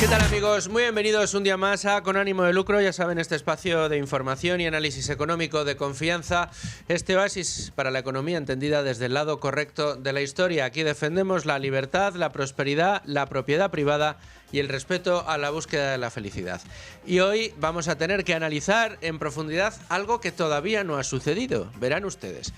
¿Qué tal, amigos? Muy bienvenidos un día más a Con Ánimo de Lucro. Ya saben, este espacio de información y análisis económico de confianza, este oasis para la economía entendida desde el lado correcto de la historia. Aquí defendemos la libertad, la prosperidad, la propiedad privada y el respeto a la búsqueda de la felicidad. Y hoy vamos a tener que analizar en profundidad algo que todavía no ha sucedido. Verán ustedes.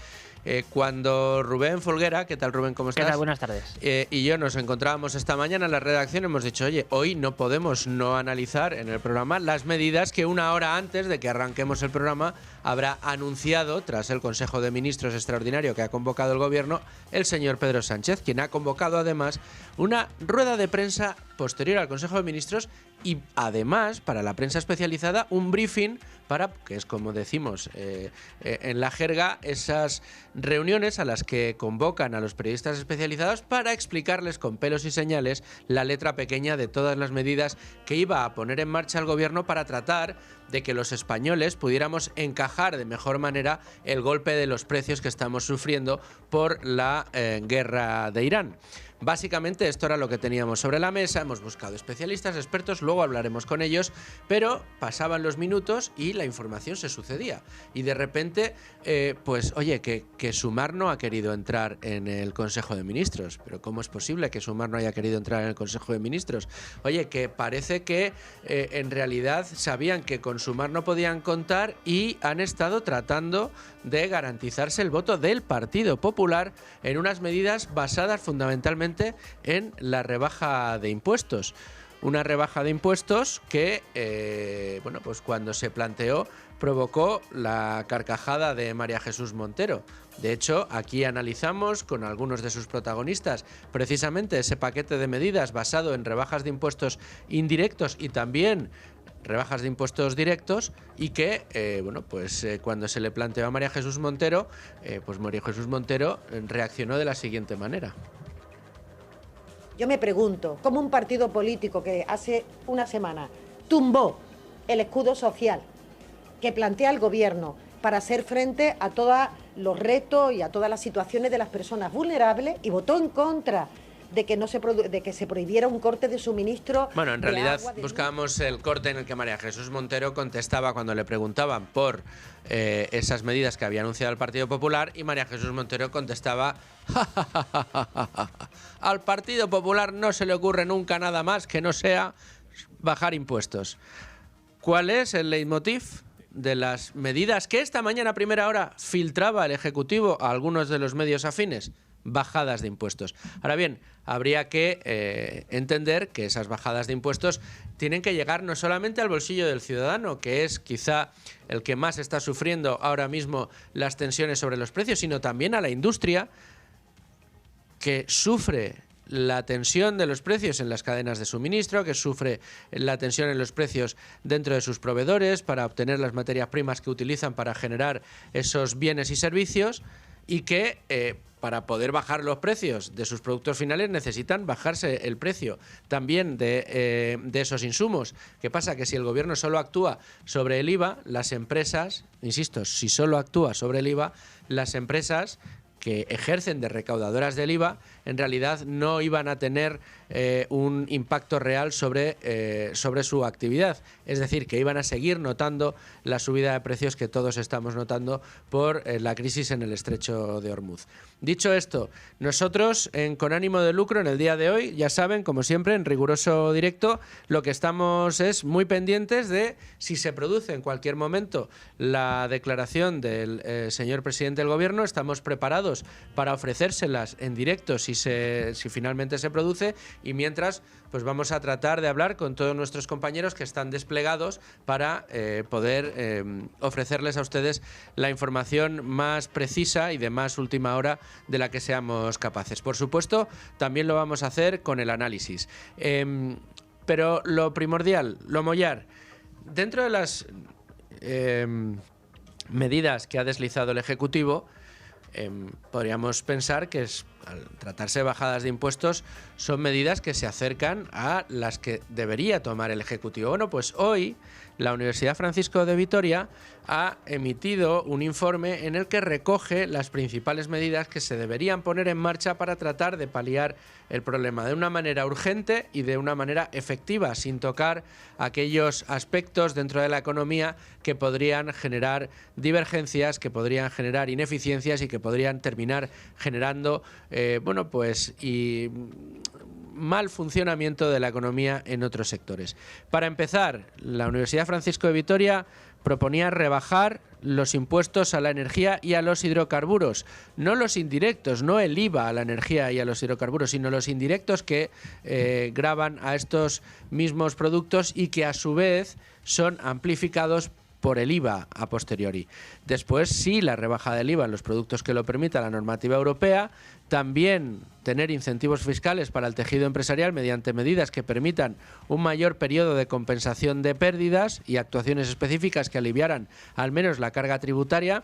Cuando Rubén Folguera, ¿qué tal, Rubén? ¿Cómo estás? ¿Qué tal? Buenas tardes. Y yo nos encontrábamos esta mañana en la redacción, hemos dicho, oye, hoy no podemos no analizar en el programa las medidas que una hora antes de que arranquemos el programa habrá anunciado, tras el Consejo de Ministros extraordinario que ha convocado el Gobierno, el señor Pedro Sánchez, quien ha convocado además una rueda de prensa posterior al Consejo de Ministros y además, para la prensa especializada, un briefing para, que es como decimos en la jerga, esas reuniones a las que convocan a los periodistas especializados para explicarles con pelos y señales la letra pequeña de todas las medidas que iba a poner en marcha el Gobierno para tratar de que los españoles pudiéramos encajar de mejor manera el golpe de los precios que estamos sufriendo por la guerra de Irán. Básicamente esto era lo que teníamos sobre la mesa, hemos buscado especialistas, expertos, luego hablaremos con ellos, pero pasaban los minutos y la información se sucedía. Y de repente, pues oye, que Sumar no ha querido entrar en el Consejo de Ministros. Pero ¿cómo es posible que Sumar no haya querido entrar en el Consejo de Ministros? Oye, que parece que en realidad sabían que con Sumar no podían contar y han estado tratando de garantizarse el voto del Partido Popular en unas medidas basadas fundamentalmente en la rebaja de impuestos. Una rebaja de impuestos que, bueno, pues cuando se planteó provocó la carcajada de María Jesús Montero. De hecho, aquí analizamos con algunos de sus protagonistas precisamente ese paquete de medidas basado en rebajas de impuestos indirectos y también rebajas de impuestos directos y que, bueno, pues cuando se le planteó a María Jesús Montero, pues María Jesús Montero reaccionó de la siguiente manera. Yo me pregunto, ¿cómo un partido político que hace una semana tumbó el escudo social que plantea el gobierno para hacer frente a todos los retos y a todas las situaciones de las personas vulnerables y votó en contra de que se prohibiera un corte de suministro? Bueno, en realidad buscábamos el corte en el que María Jesús Montero contestaba cuando le preguntaban por esas medidas que había anunciado el Partido Popular y María Jesús Montero contestaba: al Partido Popular no se le ocurre nunca nada más que no sea bajar impuestos. ¿Cuál es el leitmotiv de las medidas que esta mañana a primera hora filtraba el Ejecutivo a algunos de los medios afines? Bajadas de impuestos. Ahora bien, habría que entender que esas bajadas de impuestos tienen que llegar no solamente al bolsillo del ciudadano, que es quizá el que más está sufriendo ahora mismo las tensiones sobre los precios, sino también a la industria, que sufre la tensión de los precios en las cadenas de suministro, que sufre la tensión en los precios dentro de sus proveedores para obtener las materias primas que utilizan para generar esos bienes y servicios, y que para poder bajar los precios de sus productos finales necesitan bajarse el precio también de esos insumos. ¿Qué pasa? Que si el gobierno solo actúa sobre el IVA, las empresas, insisto, si solo actúa sobre el IVA, las empresas que ejercen de recaudadoras del IVA, en realidad no iban a tener un impacto real sobre su actividad. Es decir, que iban a seguir notando la subida de precios que todos estamos notando por la crisis en el estrecho de Hormuz. Dicho esto, nosotros Con Ánimo de Lucro en el día de hoy, ya saben, como siempre, en riguroso directo, lo que estamos es muy pendientes de si se produce en cualquier momento la declaración del señor presidente del Gobierno. Estamos preparados para ofrecérselas en directo si finalmente se produce, y mientras pues vamos a tratar de hablar con todos nuestros compañeros que están desplegados para poder ofrecerles a ustedes la información más precisa y de más última hora de la que seamos capaces. Por supuesto, también lo vamos a hacer con el análisis. Pero lo primordial, lo mollar, dentro de las medidas que ha deslizado el Ejecutivo, podríamos pensar que es al tratarse de bajadas de impuestos, son medidas que se acercan a las que debería tomar el Ejecutivo. Bueno, pues hoy la Universidad Francisco de Vitoria ha emitido un informe en el que recoge las principales medidas que se deberían poner en marcha para tratar de paliar el problema de una manera urgente y de una manera efectiva, sin tocar aquellos aspectos dentro de la economía que podrían generar divergencias, que podrían generar ineficiencias y que podrían terminar generando, mal funcionamiento de la economía en otros sectores. Para empezar, la Universidad Francisco de Vitoria proponía rebajar los impuestos a la energía y a los hidrocarburos, no los indirectos, no el IVA a la energía y a los hidrocarburos, sino los indirectos que gravan a estos mismos productos y que a su vez son amplificados por el IVA a posteriori. Después, sí, la rebaja del IVA en los productos que lo permita la normativa europea, también tener incentivos fiscales para el tejido empresarial mediante medidas que permitan un mayor periodo de compensación de pérdidas y actuaciones específicas que aliviaran al menos la carga tributaria.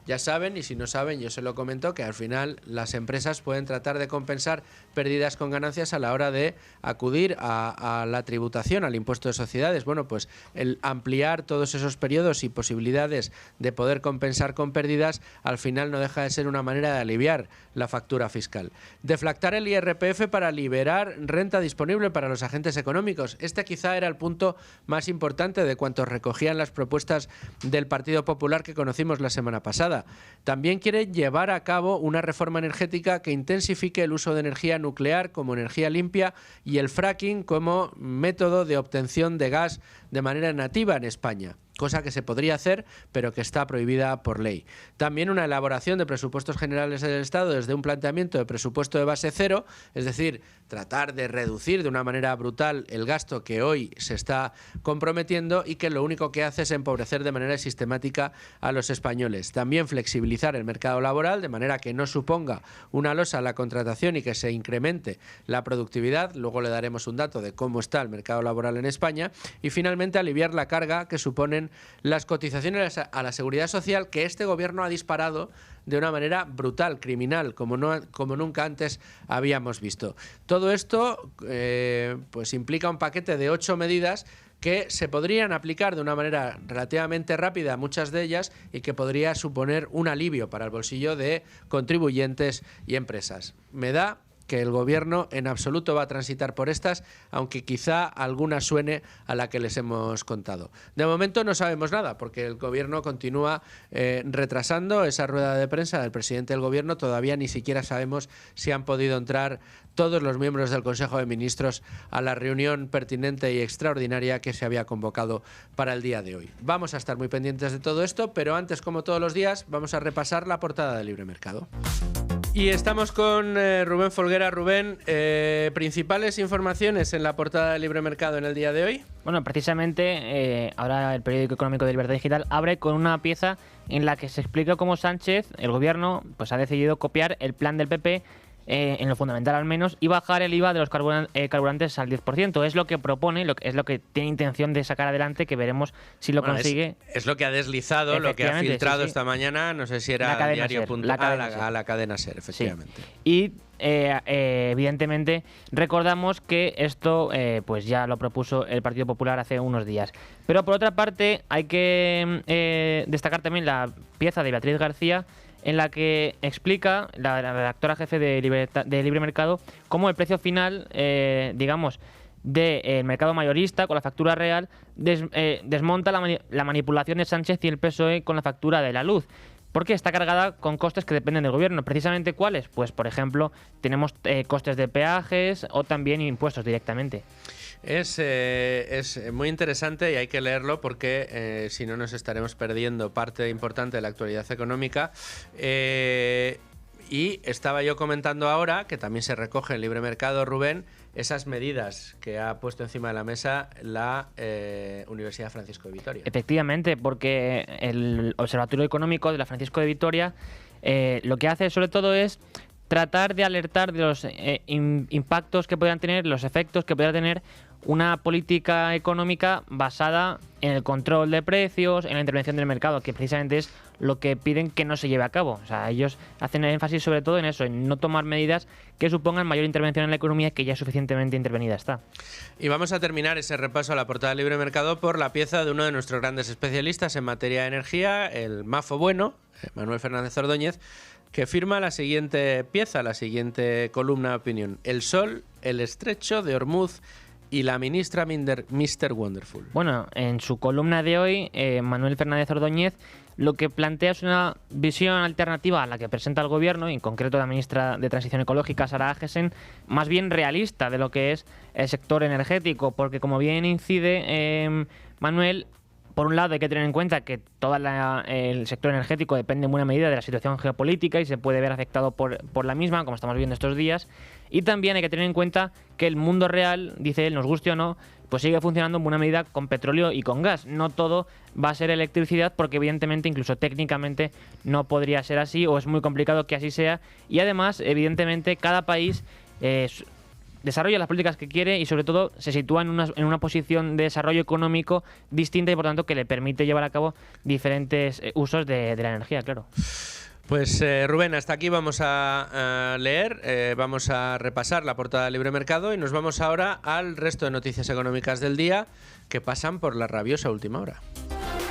Ya saben, y si no saben, yo se lo comento, que al final las empresas pueden tratar de compensar pérdidas con ganancias a la hora de acudir a la tributación, al impuesto de sociedades. Bueno, pues el ampliar todos esos periodos y posibilidades de poder compensar con pérdidas, al final no deja de ser una manera de aliviar la factura fiscal. Deflactar el IRPF para liberar renta disponible para los agentes económicos. Este quizá era el punto más importante de cuantos recogían las propuestas del Partido Popular que conocimos la semana pasada. También quiere llevar a cabo una reforma energética que intensifique el uso de energía nuclear como energía limpia y el fracking como método de obtención de gas de manera nativa en España, cosa que se podría hacer, pero que está prohibida por ley. También una elaboración de presupuestos generales del Estado desde un planteamiento de presupuesto de base cero, es decir, tratar de reducir de una manera brutal el gasto que hoy se está comprometiendo y que lo único que hace es empobrecer de manera sistemática a los españoles. También flexibilizar el mercado laboral de manera que no suponga una losa a la contratación y que se incremente la productividad. Luego le daremos un dato de cómo está el mercado laboral en España. Y finalmente aliviar la carga que suponen las cotizaciones a la seguridad social, que este gobierno ha disparado de una manera brutal, criminal, como nunca antes habíamos visto. Todo esto pues implica un paquete de 8 medidas que se podrían aplicar de una manera relativamente rápida, muchas de ellas, y que podría suponer un alivio para el bolsillo de contribuyentes y empresas. Me da que el gobierno en absoluto va a transitar por estas, aunque quizá alguna suene a la que les hemos contado. De momento no sabemos nada, porque el gobierno continúa retrasando esa rueda de prensa del presidente del gobierno. Todavía ni siquiera sabemos si han podido entrar todos los miembros del Consejo de Ministros a la reunión pertinente y extraordinaria que se había convocado para el día de hoy. Vamos a estar muy pendientes de todo esto, pero antes, como todos los días, vamos a repasar la portada de Libre Mercado. Y estamos con Rubén Folguera. Rubén, principales informaciones en la portada de Libre Mercado en el día de hoy. Bueno, precisamente ahora el periódico económico de Libertad Digital abre con una pieza en la que se explica cómo Sánchez, el gobierno, pues ha decidido copiar el plan del PP en lo fundamental al menos, y bajar el IVA de los carburantes al 10%. Es lo que propone, es lo que tiene intención de sacar adelante, que veremos si lo consigue. Es lo que ha deslizado, lo que ha filtrado esta mañana, no sé si era diario.a a la cadena SER, efectivamente. Sí. Y evidentemente recordamos que esto pues ya lo propuso el Partido Popular hace unos días. Pero por otra parte hay que destacar también la pieza de Beatriz García, en la que explica la redactora jefe de Libre Mercado cómo el precio final, digamos, del mercado mayorista con la factura real desmonta la manipulación de Sánchez y el PSOE con la factura de la luz, porque está cargada con costes que dependen del gobierno. ¿Precisamente cuáles? Pues, por ejemplo, tenemos costes de peajes o también impuestos directamente. Es muy interesante y hay que leerlo porque si no nos estaremos perdiendo parte importante de la actualidad económica. Y estaba yo comentando ahora, que también se recoge en Libre Mercado, Rubén, esas medidas que ha puesto encima de la mesa la Universidad Francisco de Vitoria. Efectivamente, porque el Observatorio Económico de la Francisco de Vitoria lo que hace sobre todo es tratar de alertar de los impactos que podrían tener, los efectos que podría tener una política económica basada en el control de precios, en la intervención del mercado, que precisamente es lo que piden que no se lleve a cabo. O sea, ellos hacen énfasis sobre todo en eso, en no tomar medidas que supongan mayor intervención en la economía, que ya suficientemente intervenida está. Y vamos a terminar ese repaso a la portada de Libre Mercado por la pieza de uno de nuestros grandes especialistas en materia de energía, el Mafo Bueno, Manuel Fernández Ordóñez, que firma la siguiente pieza, la siguiente columna de opinión: el sol, el estrecho de Hormuz y la ministra Mr. Wonderful. Bueno, en su columna de hoy, Manuel Fernández Ordóñez lo que plantea es una visión alternativa a la que presenta el gobierno, en concreto la ministra de Transición Ecológica, Sara Agesen, más bien realista de lo que es el sector energético, porque como bien incide Manuel, por un lado hay que tener en cuenta que todo el sector energético depende en buena medida de la situación geopolítica y se puede ver afectado por la misma, como estamos viendo estos días. Y también hay que tener en cuenta que el mundo real, dice él, nos guste o no, pues sigue funcionando en buena medida con petróleo y con gas. No todo va a ser electricidad porque evidentemente, incluso técnicamente, no podría ser así o es muy complicado que así sea. Y además, evidentemente, cada país desarrolla las políticas que quiere y sobre todo se sitúa en una posición de desarrollo económico distinta y por tanto que le permite llevar a cabo diferentes usos de la energía, claro. Pues Rubén, hasta aquí vamos a leer, vamos a repasar la portada de Libre Mercado y nos vamos ahora al resto de noticias económicas del día que pasan por la rabiosa última hora.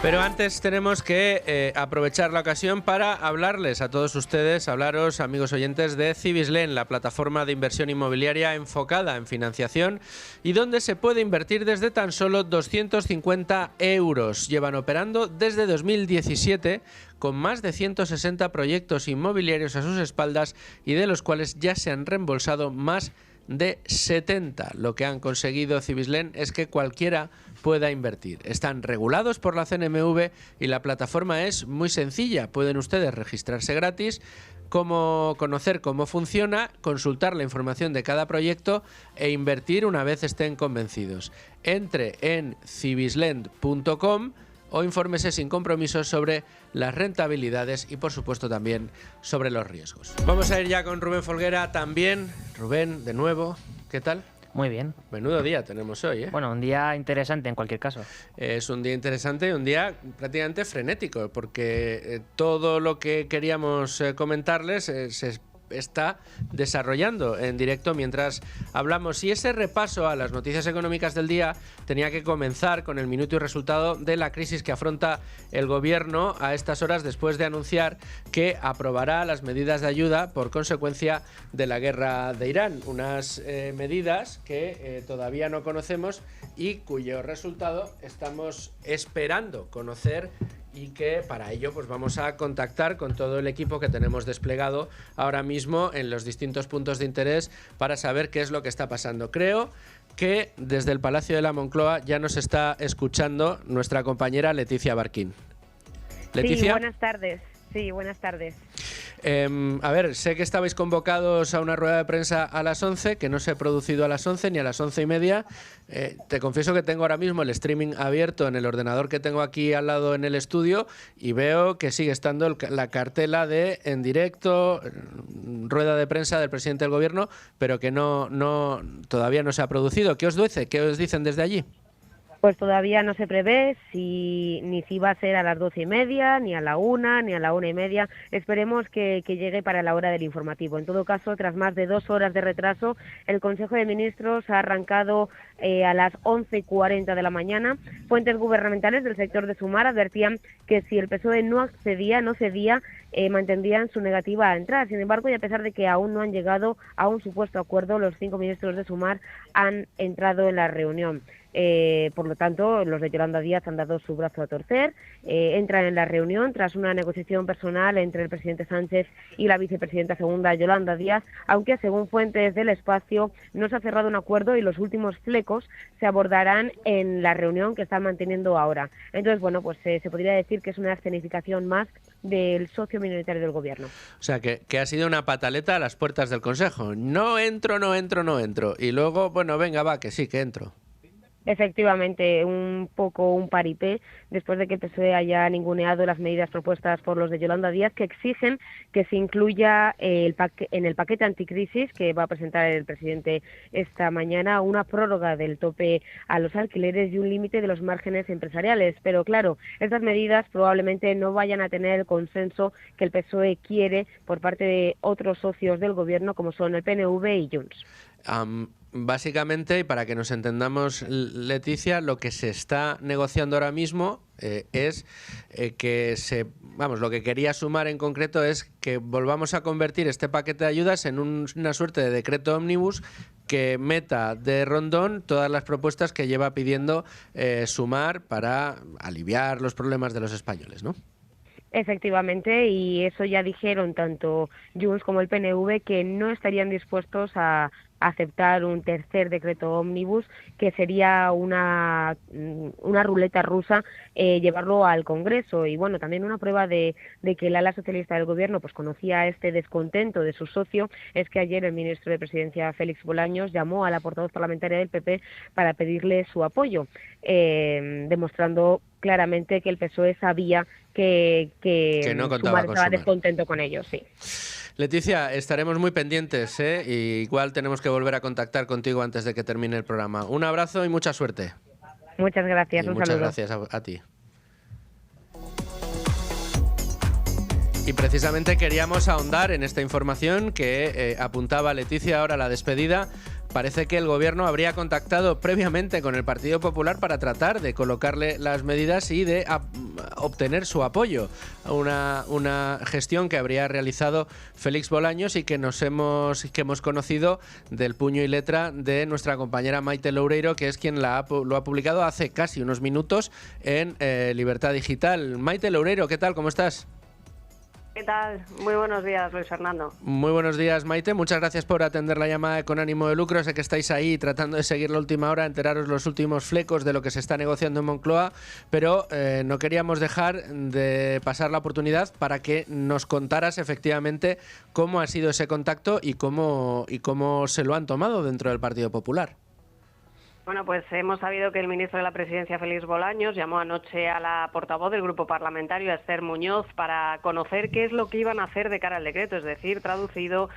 Pero antes tenemos que aprovechar la ocasión para hablarles a todos ustedes, hablaros, amigos oyentes, de Cibislen, la plataforma de inversión inmobiliaria enfocada en financiación y donde se puede invertir desde tan solo 250 euros. Llevan operando desde 2017 con más de 160 proyectos inmobiliarios a sus espaldas y de los cuales ya se han reembolsado más de 70. Lo que han conseguido Cibislen es que cualquiera pueda invertir. Están regulados por la CNMV y la plataforma es muy sencilla. Pueden ustedes registrarse gratis, conocer cómo funciona, consultar la información de cada proyecto e invertir una vez estén convencidos. Entre en cibislen.com o infórmese sin compromisos sobre las rentabilidades y por supuesto también sobre los riesgos. Vamos a ir ya con Rubén Folguera también. Rubén, de nuevo, ¿qué tal? Muy bien. Menudo día tenemos hoy, ¿eh? Bueno, un día interesante en cualquier caso. Es un día interesante y un día prácticamente frenético, porque todo lo que queríamos comentarles se está desarrollando en directo mientras hablamos. Y ese repaso a las noticias económicas del día tenía que comenzar con el minuto y resultado de la crisis que afronta el gobierno a estas horas después de anunciar que aprobará las medidas de ayuda por consecuencia de la guerra de Irán. Unas medidas que todavía no conocemos y cuyo resultado estamos esperando conocer, y que para ello pues vamos a contactar con todo el equipo que tenemos desplegado ahora mismo en los distintos puntos de interés para saber qué es lo que está pasando. Creo que desde el Palacio de la Moncloa ya nos está escuchando nuestra compañera Leticia Barquín. Leticia. Sí, buenas tardes. Sí, buenas tardes. A ver, sé que estabais convocados a una rueda de prensa a las 11, que no se ha producido a las 11 ni a las 11:30. Te confieso que tengo ahora mismo el streaming abierto en el ordenador que tengo aquí al lado en el estudio y veo que sigue estando la cartela de en directo, rueda de prensa del presidente del gobierno, pero que todavía no se ha producido. ¿Qué os dice? ¿Qué os dicen desde allí? Pues todavía no se prevé ni si va a ser a las 12:30, ni a la 1, ni a la 1:30. Esperemos que llegue para la hora del informativo. En todo caso, tras más de 2 horas de retraso, el Consejo de Ministros ha arrancado a las 11:40 de la mañana. Fuentes gubernamentales del sector de Sumar advertían que si el PSOE no cedía, mantendrían su negativa a entrar. Sin embargo, y a pesar de que aún no han llegado a un supuesto acuerdo, los 5 ministros de Sumar han entrado en la reunión. Por lo tanto, los de Yolanda Díaz han dado su brazo a torcer, entran en la reunión tras una negociación personal entre el presidente Sánchez y la vicepresidenta segunda Yolanda Díaz, aunque según fuentes del espacio no se ha cerrado un acuerdo y los últimos flecos se abordarán en la reunión que están manteniendo ahora. Entonces, bueno, pues se podría decir que es una escenificación más del socio minoritario del gobierno. O sea, que ha sido una pataleta a las puertas del Consejo. No entro. Y luego, bueno, venga, va, que sí, que entro. Efectivamente, un poco un paripé después de que el PSOE haya ninguneado las medidas propuestas por los de Yolanda Díaz, que exigen que se incluya en el paquete anticrisis que va a presentar el presidente esta mañana una prórroga del tope a los alquileres y un límite de los márgenes empresariales. Pero claro, estas medidas probablemente no vayan a tener el consenso que el PSOE quiere por parte de otros socios del gobierno como son el PNV y Junts. Básicamente, y para que nos entendamos, Leticia, lo que se está negociando ahora mismo es que lo que quería sumar en concreto es que volvamos a convertir este paquete de ayudas en una suerte de decreto ómnibus que meta de rondón todas las propuestas que lleva pidiendo Sumar para aliviar los problemas de los españoles, ¿no? Efectivamente, y eso ya dijeron tanto Junts como el PNV que no estarían dispuestos a aceptar un tercer decreto ómnibus, que sería una ruleta rusa llevarlo al Congreso. Y bueno, también una prueba de que el ala socialista del gobierno pues conocía este descontento de su socio es que ayer el ministro de Presidencia, Félix Bolaños, llamó a la portavoz parlamentaria del PP para pedirle su apoyo, demostrando claramente que el PSOE sabía que no contaba Sumar con estaba Sumar. descontento con ellos, sí. Leticia, estaremos muy pendientes, y igual tenemos que volver a contactar contigo antes de que termine el programa. Un abrazo y mucha suerte. Muchas gracias, un muchas saludo. Gracias a ti. Y precisamente queríamos ahondar en esta información que apuntaba Leticia ahora a la despedida. Parece que el gobierno habría contactado previamente con el Partido Popular para tratar de colocarle las medidas y de obtener su apoyo. Una gestión que habría realizado Félix Bolaños y que hemos conocido del puño y letra de nuestra compañera Maite Loureiro, que es quien lo ha publicado hace casi unos minutos en Libertad Digital. Maite Loureiro, ¿qué tal? ¿Cómo estás? ¿Qué tal? Muy buenos días, Luis Fernando. Muy buenos días, Maite. Muchas gracias por atender la llamada de Con Ánimo de Lucro. Sé que estáis ahí tratando de seguir la última hora, enteraros los últimos flecos de lo que se está negociando en Moncloa, pero no queríamos dejar de pasar la oportunidad para que nos contaras efectivamente cómo ha sido ese contacto y cómo se lo han tomado dentro del Partido Popular. Bueno, pues hemos sabido que el ministro de la Presidencia, Félix Bolaños, llamó anoche a la portavoz del grupo parlamentario, a Esther Muñoz, para conocer qué es lo que iban a hacer de cara al decreto, es decir, traducido,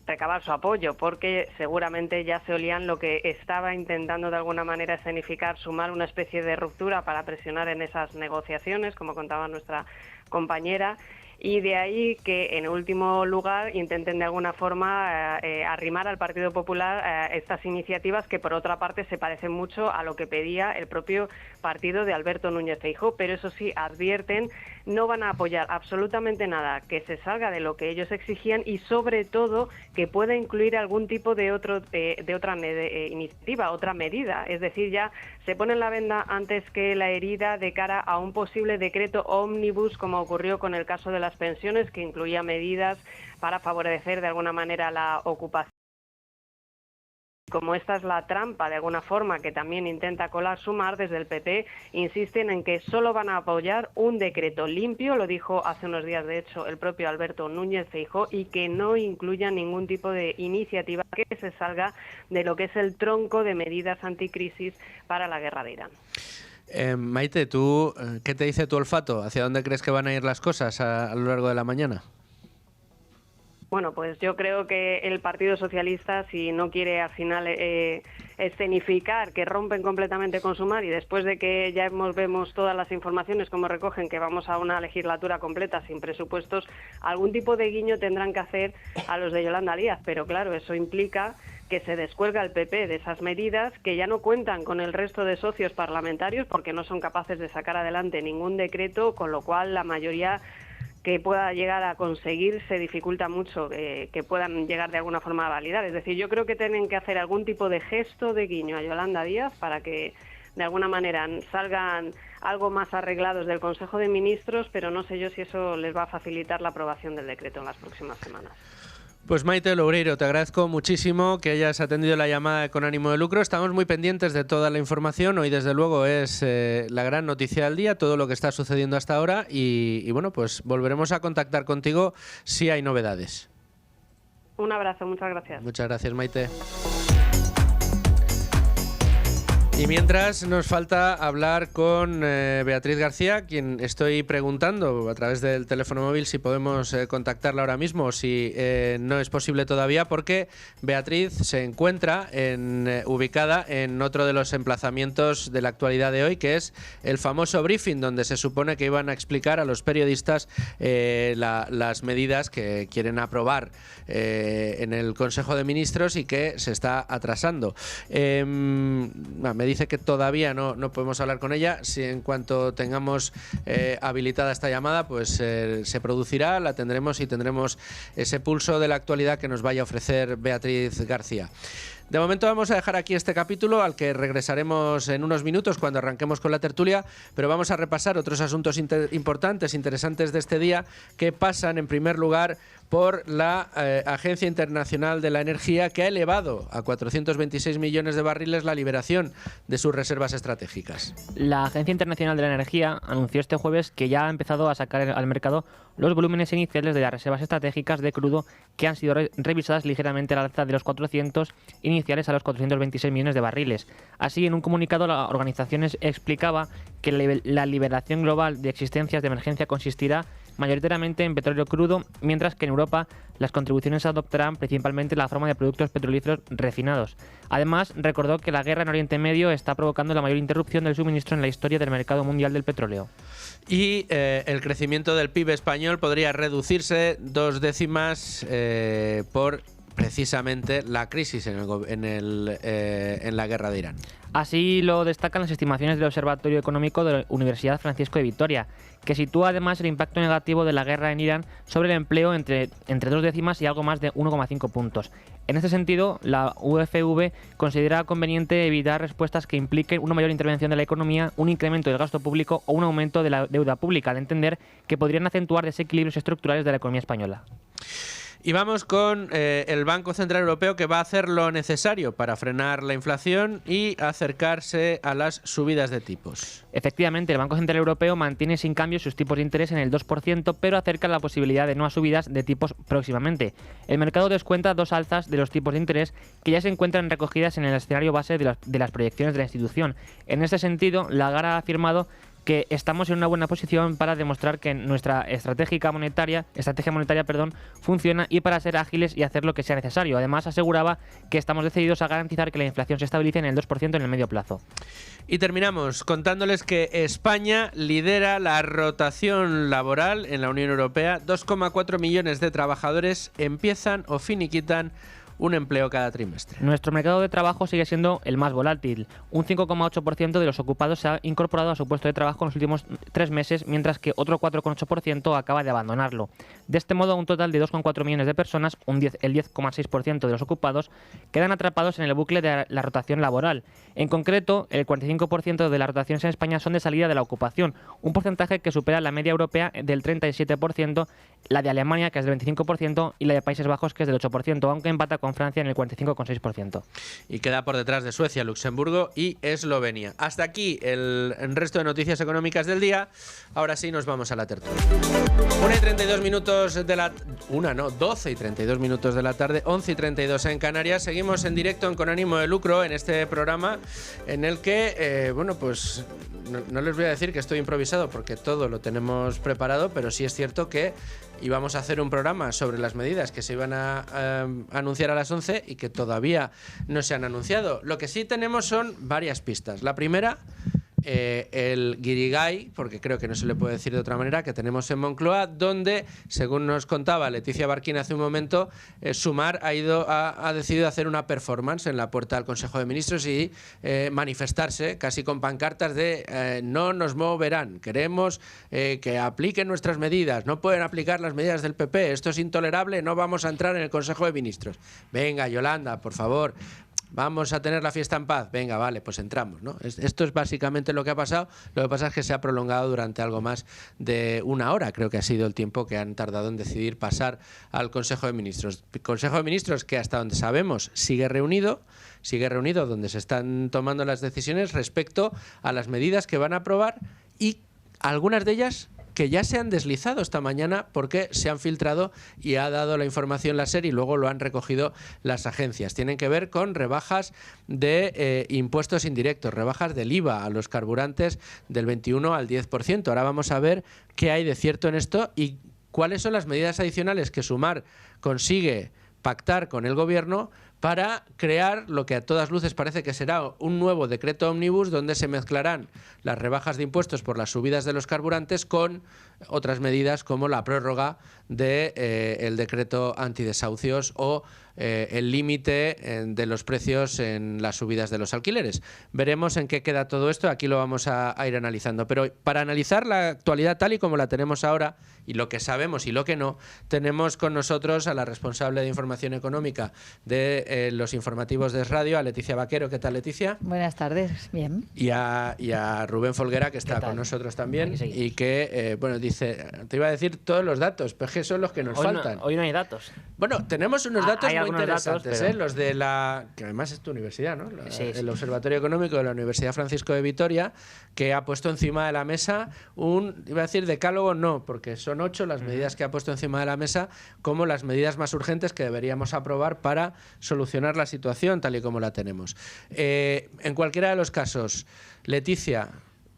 recabar su apoyo, porque seguramente ya se olían lo que estaba intentando de alguna manera escenificar Sumar, una especie de ruptura para presionar en esas negociaciones, como contaba nuestra compañera. Y de ahí que, en último lugar, intenten de alguna forma arrimar al Partido Popular estas iniciativas que, por otra parte, se parecen mucho a lo que pedía el propio partido de Alberto Núñez Feijóo. Pero eso sí, advierten, no van a apoyar absolutamente nada que se salga de lo que ellos exigían y, sobre todo, que pueda incluir algún tipo de otra iniciativa, otra medida. Es decir, ya se ponen la venda antes que la herida de cara a un posible decreto ómnibus, como ocurrió con el caso de las pensiones, que incluía medidas para favorecer de alguna manera la ocupación. Como esta es la trampa, de alguna forma, que también intenta colar Sumar, desde el PP insisten en que solo van a apoyar un decreto limpio, lo dijo hace unos días, de hecho, el propio Alberto Núñez Feijóo, y que no incluya ningún tipo de iniciativa que se salga de lo que es el tronco de medidas anticrisis para la guerra de Irán. Maite, ¿tú qué te dice tu olfato? ¿Hacia dónde crees que van a ir las cosas a lo largo de la mañana? Bueno, pues yo creo que el Partido Socialista, si no quiere al final escenificar que rompen completamente con Sumar, y después de que ya vemos todas las informaciones como recogen que vamos a una legislatura completa sin presupuestos, algún tipo de guiño tendrán que hacer a los de Yolanda Díaz. Pero claro, eso implica que se descuelga el PP de esas medidas, que ya no cuentan con el resto de socios parlamentarios porque no son capaces de sacar adelante ningún decreto, con lo cual la mayoría que pueda llegar a conseguir se dificulta mucho que puedan llegar de alguna forma a validar. Es decir, yo creo que tienen que hacer algún tipo de gesto de guiño a Yolanda Díaz para que de alguna manera salgan algo más arreglados del Consejo de Ministros, pero no sé yo si eso les va a facilitar la aprobación del decreto en las próximas semanas. Pues Maite Loureiro, te agradezco muchísimo que hayas atendido la llamada Con Ánimo de Lucro. Estamos muy pendientes de toda la información. Hoy, desde luego, es la gran noticia del día, todo lo que está sucediendo hasta ahora. Y bueno, pues volveremos a contactar contigo si hay novedades. Un abrazo, muchas gracias. Muchas gracias, Maite. Y mientras nos falta hablar con Beatriz García, quien estoy preguntando a través del teléfono móvil si podemos contactarla ahora mismo o si no es posible todavía, porque Beatriz se encuentra ubicada en otro de los emplazamientos de la actualidad de hoy, que es el famoso briefing, donde se supone que iban a explicar a los periodistas las medidas que quieren aprobar en el Consejo de Ministros y que se está atrasando. Me dice que todavía no podemos hablar con ella. Si en cuanto tengamos habilitada esta llamada, pues se producirá, la tendremos y tendremos ese pulso de la actualidad que nos vaya a ofrecer Beatriz García. De momento vamos a dejar aquí este capítulo, al que regresaremos en unos minutos cuando arranquemos con la tertulia, pero vamos a repasar otros asuntos importantes, interesantes de este día, que pasan en primer lugar por la Agencia Internacional de la Energía, que ha elevado a 426 millones de barriles la liberación de sus reservas estratégicas. La Agencia Internacional de la Energía anunció este jueves que ya ha empezado a sacar al mercado los volúmenes iniciales de las reservas estratégicas de crudo, que han sido revisadas ligeramente al alza de los 400 iniciales a los 426 millones de barriles. Así, en un comunicado, la organización explicaba que la liberación global de existencias de emergencia consistirá mayoritariamente en petróleo crudo, mientras que en Europa las contribuciones adoptarán principalmente la forma de productos petrolíferos refinados. Además, recordó que la guerra en Oriente Medio está provocando la mayor interrupción del suministro en la historia del mercado mundial del petróleo. Y el crecimiento del PIB español podría reducirse 2 décimas por precisamente la crisis en la guerra de Irán. Así lo destacan las estimaciones del Observatorio Económico de la Universidad Francisco de Vitoria, que sitúa además el impacto negativo de la guerra en Irán sobre el empleo entre 2 décimas y algo más de 1,5 puntos. En este sentido, la UFV considera conveniente evitar respuestas que impliquen una mayor intervención de la economía, un incremento del gasto público o un aumento de la deuda pública, al entender que podrían acentuar desequilibrios estructurales de la economía española. Y vamos con el Banco Central Europeo, que va a hacer lo necesario para frenar la inflación y acercarse a las subidas de tipos. Efectivamente, el Banco Central Europeo mantiene sin cambio sus tipos de interés en el 2%, pero acerca la posibilidad de nuevas subidas de tipos próximamente. El mercado descuenta 2 alzas de los tipos de interés que ya se encuentran recogidas en el escenario base de las proyecciones de la institución. En este sentido, Lagarde ha afirmado que estamos en una buena posición para demostrar que nuestra estrategia monetaria, funciona, y para ser ágiles y hacer lo que sea necesario. Además, aseguraba que estamos decididos a garantizar que la inflación se estabilice en el 2% en el medio plazo. Y terminamos contándoles que España lidera la rotación laboral en la Unión Europea. 2,4 millones de trabajadores empiezan o finiquitan un empleo cada trimestre. Nuestro mercado de trabajo sigue siendo el más volátil. Un 5,8% de los ocupados se ha incorporado a su puesto de trabajo en los últimos 3 meses, mientras que otro 4,8% acaba de abandonarlo. De este modo, un total de 2,4 millones de personas, el 10,6% de los ocupados, quedan atrapados en el bucle de la rotación laboral. En concreto, el 45% de las rotaciones en España son de salida de la ocupación, un porcentaje que supera la media europea del 37%, la de Alemania, que es del 25%, y la de Países Bajos, que es del 8%, aunque empata con Francia en el 45,6%. Y queda por detrás de Suecia, Luxemburgo y Eslovenia. Hasta aquí el resto de noticias económicas del día. Ahora sí nos vamos a la tertulia. 12 y 32 minutos de la tarde, 11:32 en Canarias. Seguimos en directo en Con Ánimo de Lucro, en este programa en el que, pues no les voy a decir que estoy improvisado porque todo lo tenemos preparado, pero sí es cierto que íbamos a hacer un programa sobre las medidas que se iban a anunciar a las 11 y que todavía no se han anunciado. Lo que sí tenemos son varias pistas. La primera, el guirigay, porque creo que no se le puede decir de otra manera, que tenemos en Moncloa, donde, según nos contaba Leticia Barquín hace un momento, Sumar ha decidido hacer una performance en la puerta del Consejo de Ministros y manifestarse casi con pancartas de no nos moverán, queremos que apliquen nuestras medidas, no pueden aplicar las medidas del PP, esto es intolerable, no vamos a entrar en el Consejo de Ministros. Venga, Yolanda, por favor, vamos a tener la fiesta en paz. Venga, vale, pues entramos, ¿no? Esto es básicamente lo que ha pasado. Lo que pasa es que se ha prolongado durante algo más de 1 hora. Creo que ha sido el tiempo que han tardado en decidir pasar al Consejo de Ministros. Consejo de Ministros que, hasta donde sabemos, sigue reunido, donde se están tomando las decisiones respecto a las medidas que van a aprobar y algunas de ellas que ya se han deslizado esta mañana porque se han filtrado y ha dado la información la SER y luego lo han recogido las agencias. Tienen que ver con rebajas de impuestos indirectos, rebajas del IVA a los carburantes del 21 al 10%. Ahora vamos a ver qué hay de cierto en esto y cuáles son las medidas adicionales que Sumar consigue pactar con el Gobierno para crear lo que a todas luces parece que será un nuevo decreto ómnibus donde se mezclarán las rebajas de impuestos por las subidas de los carburantes con otras medidas como la prórroga del decreto antidesahucios o el límite de los precios en las subidas de los alquileres. Veremos en qué queda todo esto, aquí lo vamos a ir analizando. Pero para analizar la actualidad tal y como la tenemos ahora, y lo que sabemos y lo que no, tenemos con nosotros a la responsable de información económica de los informativos de Radio, a Leticia Vaquero. ¿Qué tal, Leticia? Buenas tardes, bien. Y a Rubén Folguera, que está con nosotros también, y que, bueno, dice, te iba a decir todos los datos, pero que son los que nos faltan. Hoy no hay datos. Bueno, tenemos unos datos muy interesantes, datos, pero... los de que además es tu universidad, ¿no? El sí. Observatorio Económico de la Universidad Francisco de Vitoria, que ha puesto encima de la mesa iba a decir decálogo, no, porque son 8 las medidas que ha puesto encima de la mesa como las medidas más urgentes que deberíamos aprobar para solucionar la situación tal y como la tenemos. En cualquiera de los casos, Leticia,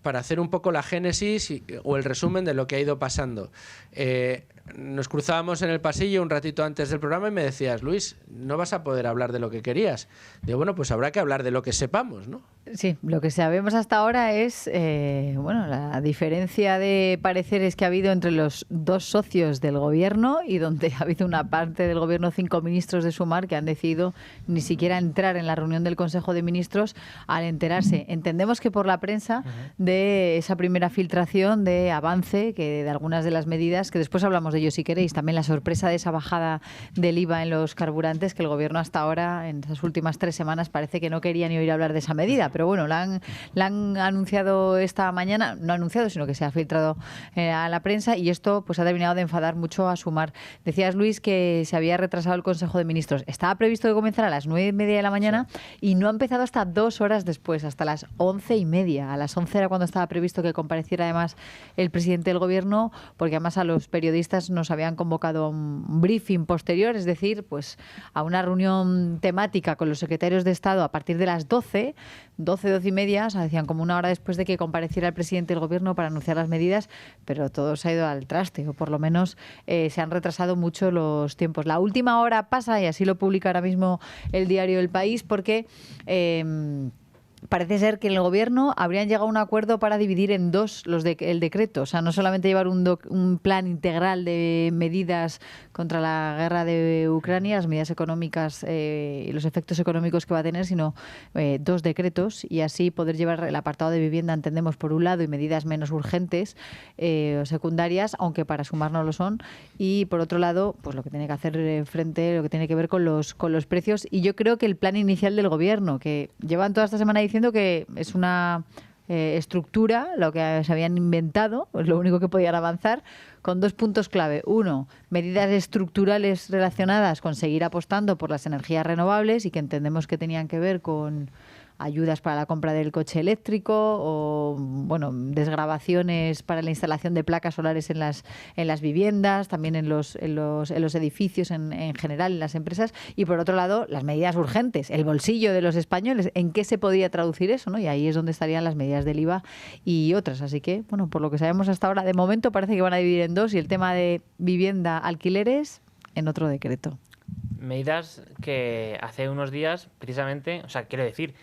para hacer un poco la génesis o el resumen de lo que ha ido pasando. Nos cruzábamos en el pasillo un ratito antes del programa y me decías, Luis, no vas a poder hablar de lo que querías. Digo, bueno, pues habrá que hablar de lo que sepamos, ¿no? Sí, lo que sabemos hasta ahora es, bueno, la diferencia de pareceres que ha habido entre los dos socios del Gobierno y donde ha habido una parte del Gobierno, 5 ministros de Sumar, que han decidido ni siquiera entrar en la reunión del Consejo de Ministros al enterarse. Entendemos que por la prensa de esa primera filtración de avance, que de algunas de las medidas, que después hablamos de ello si queréis, también la sorpresa de esa bajada del IVA en los carburantes, que el Gobierno hasta ahora, en esas últimas 3 semanas, parece que no quería ni oír hablar de esa medida. Pero bueno, la han anunciado esta mañana, no anunciado, sino que se ha filtrado a la prensa y esto pues ha terminado de enfadar mucho a Sumar. Decías, Luis, que se había retrasado el Consejo de Ministros. Estaba previsto que comenzara a las 9:30 de la mañana y no ha empezado hasta 2 horas después, hasta las 11:30. A las 11 era cuando estaba previsto que compareciera además el presidente del Gobierno, porque además a los periodistas nos habían convocado a un briefing posterior, es decir, pues a una reunión temática con los secretarios de Estado a partir de las 12 y media, o sea, decían como 1 hora después de que compareciera el presidente del Gobierno para anunciar las medidas, pero todo se ha ido al traste, o por lo menos se han retrasado mucho los tiempos. La última hora pasa, y así lo publica ahora mismo el diario El País, porque parece ser que en el Gobierno habrían llegado a un acuerdo para dividir en 2 el decreto. O sea, no solamente llevar un plan integral de medidas contra la guerra de Ucrania, las medidas económicas y los efectos económicos que va a tener, sino 2 decretos y así poder llevar el apartado de vivienda, entendemos, por un lado, y medidas menos urgentes o secundarias, aunque para Sumar no lo son, y por otro lado, pues lo que tiene que hacer frente, lo que tiene que ver con los precios. Y yo creo que el plan inicial del Gobierno, que llevan toda esta semana diciendo que es una estructura, lo que se habían inventado, es lo único que podían avanzar, con 2 puntos clave. 1, medidas estructurales relacionadas con seguir apostando por las energías renovables y que entendemos que tenían que ver con ayudas para la compra del coche eléctrico o, bueno, desgravaciones para la instalación de placas solares en las viviendas, también en los edificios en general, en las empresas. Y por otro lado, las medidas urgentes, el bolsillo de los españoles, ¿en qué se podía traducir eso, ¿no? Y ahí es donde estarían las medidas del IVA y otras. Así que, bueno, por lo que sabemos hasta ahora, de momento parece que van a dividir en 2 y el tema de vivienda, alquileres, en otro decreto. Medidas que hace unos días, precisamente, o sea, quiero decir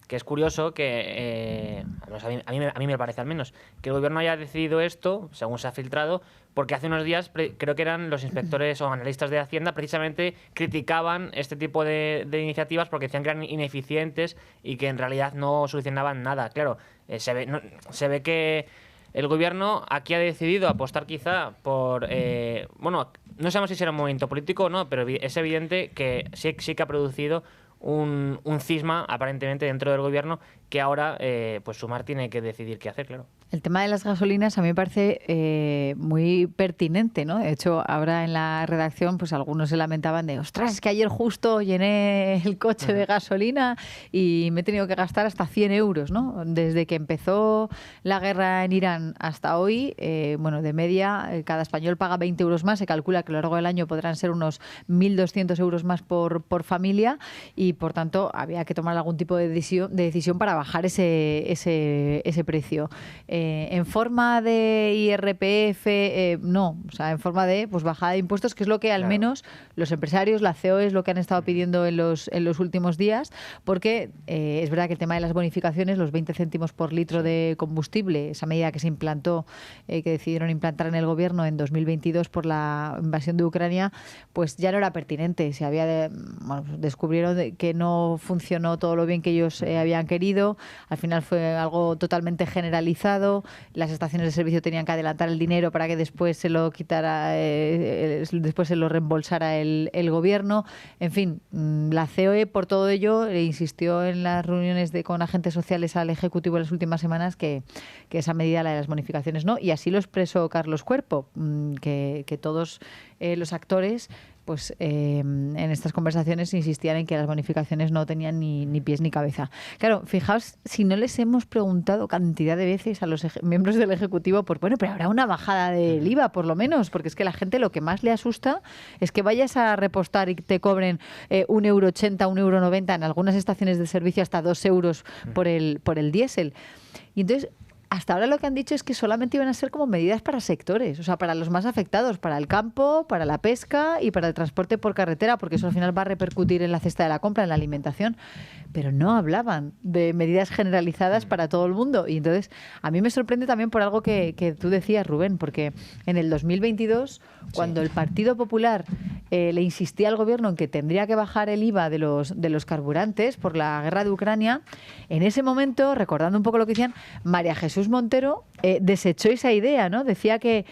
que es curioso que, a mí me parece al menos, que el Gobierno haya decidido esto, según se ha filtrado, porque hace unos días creo que eran los inspectores o analistas de Hacienda, precisamente criticaban este tipo de iniciativas porque decían que eran ineficientes y que en realidad no solucionaban nada. Claro, se ve que el Gobierno aquí ha decidido apostar quizá por... bueno, no sabemos si será un movimiento político o no, pero es evidente que sí que ha producido un cisma aparentemente dentro del Gobierno que ahora pues Sumar tiene que decidir qué hacer, claro. El tema de las gasolinas a mí me parece muy pertinente, ¿no? De hecho, ahora en la redacción pues algunos se lamentaban de ostras, es que ayer justo llené el coche de gasolina y me he tenido que gastar hasta 100 euros, ¿no? Desde que empezó la guerra en Irán hasta hoy, bueno, de media, cada español paga 20 euros más. Se calcula que a lo largo del año podrán ser unos 1.200 euros más por familia y, por tanto, había que tomar algún tipo de decisión para bajar ese precio. En forma de IRPF, no, o sea, en forma de pues bajada de impuestos, que es lo que al menos los empresarios, la COE, es lo que han estado pidiendo en los últimos días, porque es verdad que el tema de las bonificaciones, los 20 céntimos por litro de combustible, esa medida que se implantó, que decidieron implantar en el gobierno en 2022 por la invasión de Ucrania, pues ya no era pertinente. Descubrieron que no funcionó todo lo bien que ellos habían querido. Al final fue algo totalmente generalizado. Las estaciones de servicio tenían que adelantar el dinero para que después se lo quitara, después se lo reembolsara el gobierno. En fin, la COE por todo ello insistió en las reuniones con agentes sociales al Ejecutivo en las últimas semanas que esa medida, la de las bonificaciones, no. Y así lo expresó Carlos Cuerpo, que todos los actores pues en estas conversaciones insistían en que las bonificaciones no tenían ni pies ni cabeza. Claro, fijaos, si no les hemos preguntado cantidad de veces a los miembros del Ejecutivo, pues bueno, pero habrá una bajada del IVA, por lo menos, porque es que la gente lo que más le asusta es que vayas a repostar y te cobren 1,80 €, 1,90 € en algunas estaciones de servicio, hasta 2 euros por el diésel. Y entonces, hasta ahora lo que han dicho es que solamente iban a ser como medidas para sectores, o sea, para los más afectados, para el campo, para la pesca y para el transporte por carretera, porque eso al final va a repercutir en la cesta de la compra, en la alimentación. Pero no hablaban de medidas generalizadas para todo el mundo. Y entonces, a mí me sorprende también por algo que tú decías, Rubén, porque en el 2022, cuando el Partido Popular le insistía al gobierno en que tendría que bajar el IVA de los carburantes por la guerra de Ucrania, en ese momento, recordando un poco lo que decían, María Jesús Montero desechó esa idea, ¿no? Decía que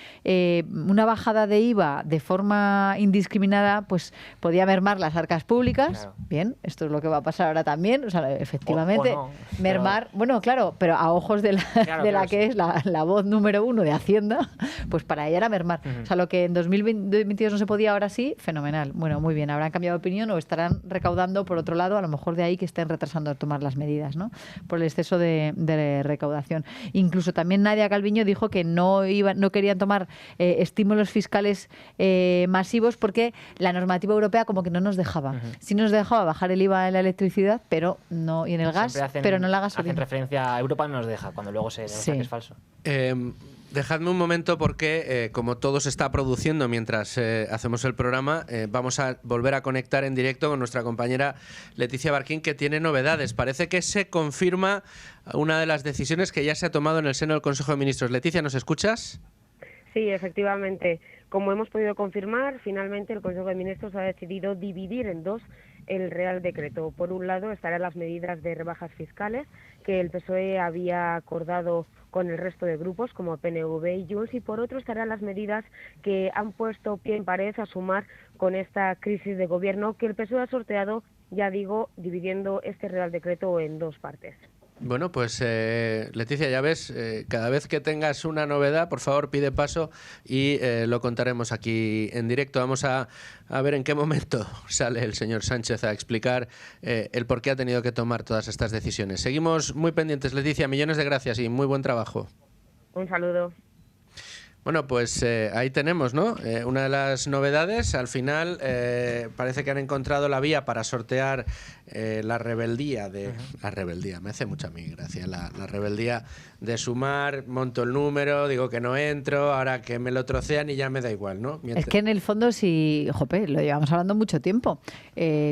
una bajada de IVA de forma indiscriminada pues podía mermar las arcas públicas. Claro. Bien, esto es lo que va a pasar ahora también. O sea, efectivamente, o no, mermar, pero... bueno, claro, pero a ojos de la que sí es la voz número 1 de Hacienda, pues para ella era mermar. O sea, lo que en 2022 no se podía, ahora sí, fenomenal. Bueno, muy bien, habrán cambiado de opinión o estarán recaudando por otro lado, a lo mejor de ahí que estén retrasando tomar las medidas, ¿no? Por el exceso de recaudación. Incluso también Nadia Calviño dijo que no querían tomar estímulos fiscales masivos porque la normativa europea como que no nos dejaba. Sí nos dejaba bajar el IVA en la electricidad, pero no, y en el gas, pero no en la gasolina. Hacen referencia a Europa, no nos deja, cuando luego se demuestra que es falso. Dejadme un momento porque, como todo se está produciendo mientras hacemos el programa, vamos a volver a conectar en directo con nuestra compañera Leticia Barquín, que tiene novedades. Parece que se confirma una de las decisiones que ya se ha tomado en el seno del Consejo de Ministros. Leticia, ¿nos escuchas? Sí, efectivamente. Como hemos podido confirmar, finalmente el Consejo de Ministros ha decidido dividir en dos el Real Decreto. Por un lado estarán las medidas de rebajas fiscales que el PSOE había acordado con el resto de grupos como PNV y Junts, y por otro estarán las medidas que han puesto pie en pared a sumar con esta crisis de gobierno que el PSOE ha sorteado, ya digo, dividiendo este Real Decreto en dos partes. Bueno, pues Leticia, ya ves, cada vez que tengas una novedad, por favor pide paso y lo contaremos aquí en directo. Vamos a ver en qué momento sale el señor Sánchez a explicar el por qué ha tenido que tomar todas estas decisiones. Seguimos muy pendientes, Leticia, millones de gracias y muy buen trabajo. Un saludo. Bueno, pues ahí tenemos, ¿no? Una de las novedades, al final parece que han encontrado la vía para sortear la rebeldía de... La rebeldía, me hace mucha mi gracia, la rebeldía de Sumar, monto el número, digo que no entro, ahora que me lo trocean y ya me da igual, ¿no? Es que en el fondo, si, jope, lo llevamos hablando mucho tiempo,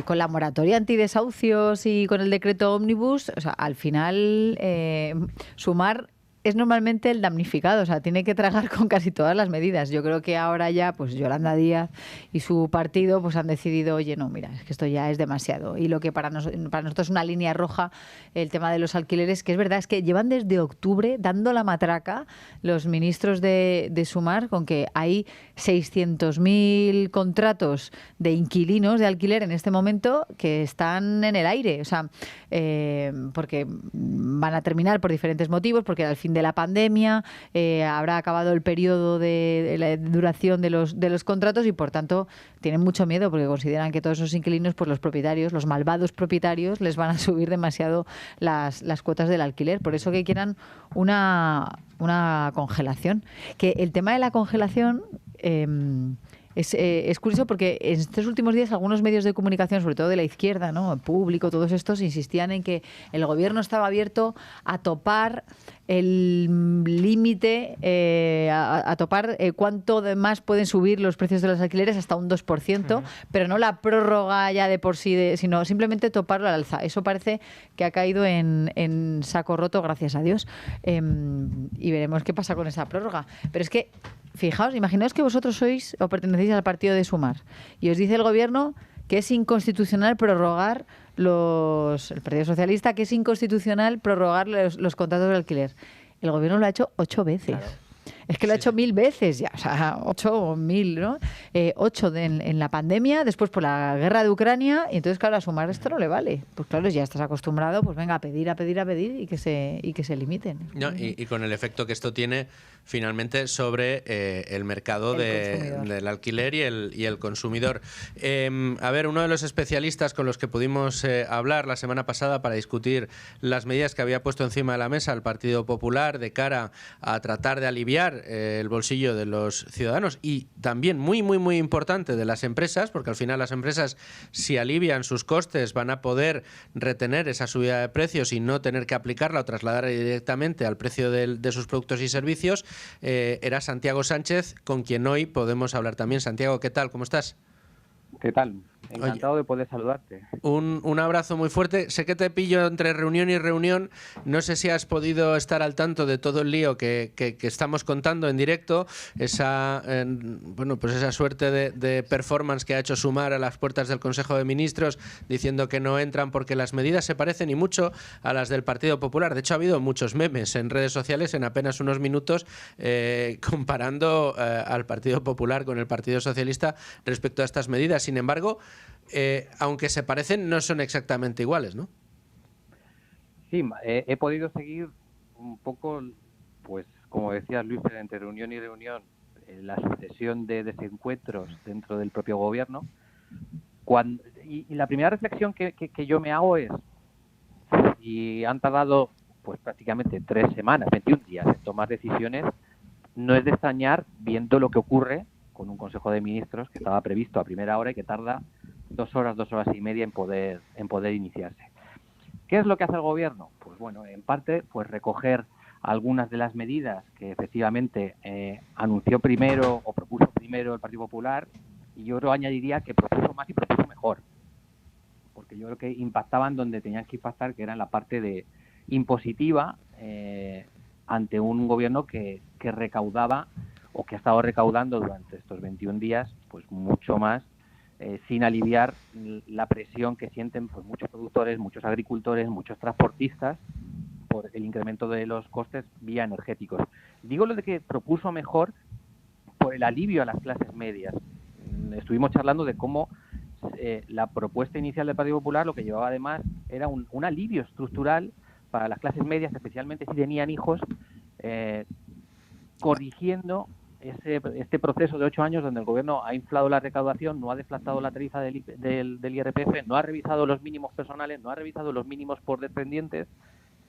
con la moratoria antidesahucios y con el decreto ómnibus, o sea, al final Sumar es normalmente el damnificado, o sea, tiene que tragar con casi todas las medidas. Yo creo que ahora ya, pues Yolanda Díaz y su partido pues han decidido, oye, no, mira, es que esto ya es demasiado. Y lo que para nosotros es una línea roja, el tema de los alquileres, que es verdad, es que llevan desde octubre dando la matraca los ministros de Sumar con que hay 600.000 contratos de inquilinos de alquiler en este momento que están en el aire, o sea, porque van a terminar por diferentes motivos, porque al fin de la pandemia, habrá acabado el periodo de la duración de los contratos y, por tanto, tienen mucho miedo porque consideran que todos esos inquilinos, pues los propietarios, los malvados propietarios, les van a subir demasiado las cuotas del alquiler. Por eso que quieran una congelación. Que el tema de la congelación... Es curioso porque en estos últimos días algunos medios de comunicación, sobre todo de la izquierda, ¿no? El Público, todos estos, insistían en que el gobierno estaba abierto a topar el límite, a topar cuánto más pueden subir los precios de los alquileres, hasta un 2%, pero no la prórroga ya de por sí, sino simplemente toparlo al alza. Eso parece que ha caído en saco roto, gracias a Dios. Y veremos qué pasa con esa prórroga. Pero es que, fijaos, imaginaos que vosotros sois o pertenecéis al partido de Sumar y os dice el gobierno que es inconstitucional prorrogar el Partido Socialista, que es inconstitucional prorrogar los contratos de alquiler. El gobierno lo ha hecho 8 veces. Claro. Es que lo ha hecho 1000 veces ya, o sea, 8 o 1000, ¿no? 8 en la pandemia, después por la guerra de Ucrania, y entonces, claro, a Sumar esto no le vale. Pues claro, ya estás acostumbrado, pues venga, a pedir y que se limiten. No, y con el efecto que esto tiene finalmente sobre el mercado del alquiler y el consumidor. A ver, uno de los especialistas con los que pudimos hablar la semana pasada para discutir las medidas que había puesto encima de la mesa el Partido Popular de cara a tratar de aliviar el bolsillo de los ciudadanos y también muy importante de las empresas, porque al final las empresas, si alivian sus costes, van a poder retener esa subida de precios y no tener que aplicarla o trasladarla directamente al precio de sus productos y servicios. Era Santiago Sánchez, con quien hoy podemos hablar también. Santiago, ¿qué tal? ¿Cómo estás? ¿Qué tal? Encantado de poder saludarte. Un abrazo muy fuerte. Sé que te pillo entre reunión y reunión. No sé si has podido estar al tanto de todo el lío que estamos contando en directo. Esa suerte de performance que ha hecho Sumar a las puertas del Consejo de Ministros, diciendo que no entran porque las medidas se parecen y mucho a las del Partido Popular. De hecho, ha habido muchos memes en redes sociales en apenas unos minutos comparando al Partido Popular con el Partido Socialista respecto a estas medidas. Sin embargo, aunque se parecen, no son exactamente iguales, ¿no? Sí, he podido seguir un poco, pues como decía Luis, entre reunión y reunión, la sucesión de desencuentros dentro del propio gobierno. Y la primera reflexión que yo me hago es, si han tardado pues prácticamente 3 semanas, 21 días en tomar decisiones, no es de extrañar viendo lo que ocurre con un Consejo de Ministros que estaba previsto a primera hora y que tarda 2 horas y media en poder iniciarse. ¿Qué es lo que hace el gobierno? Pues bueno, en parte, pues recoger algunas de las medidas que efectivamente anunció primero o propuso primero el Partido Popular, y yo creo añadiría que propuso más y propuso mejor, porque yo creo que impactaban donde tenían que impactar, que era en la parte de impositiva ante un gobierno que recaudaba o que ha estado recaudando durante estos 21 días pues mucho más, sin aliviar la presión que sienten pues muchos productores, muchos agricultores, muchos transportistas por el incremento de los costes vía energéticos. Digo lo de que propuso mejor por el alivio a las clases medias. Estuvimos charlando de cómo la propuesta inicial del Partido Popular lo que llevaba además era un alivio estructural para las clases medias, especialmente si tenían hijos, corrigiendo este proceso de 8 años donde el gobierno ha inflado la recaudación, no ha deflactado la tarifa del IRPF, no ha revisado los mínimos personales, no ha revisado los mínimos por dependientes,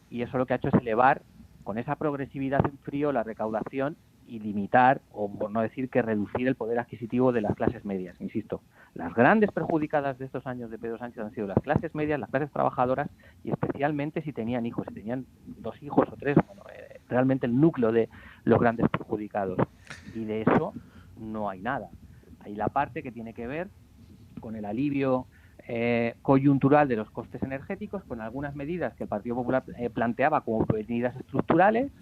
y eso lo que ha hecho es elevar con esa progresividad en frío la recaudación y limitar, o por no decir que reducir el poder adquisitivo de las clases medias. Insisto, las grandes perjudicadas de estos años de Pedro Sánchez han sido las clases medias, las clases trabajadoras, y especialmente si tenían hijos, si tenían 2 hijos o 3, bueno, realmente el núcleo de los grandes perjudicados. Y de eso no hay nada. Hay la parte que tiene que ver con el alivio coyuntural de los costes energéticos, con algunas medidas que el Partido Popular planteaba como medidas estructurales.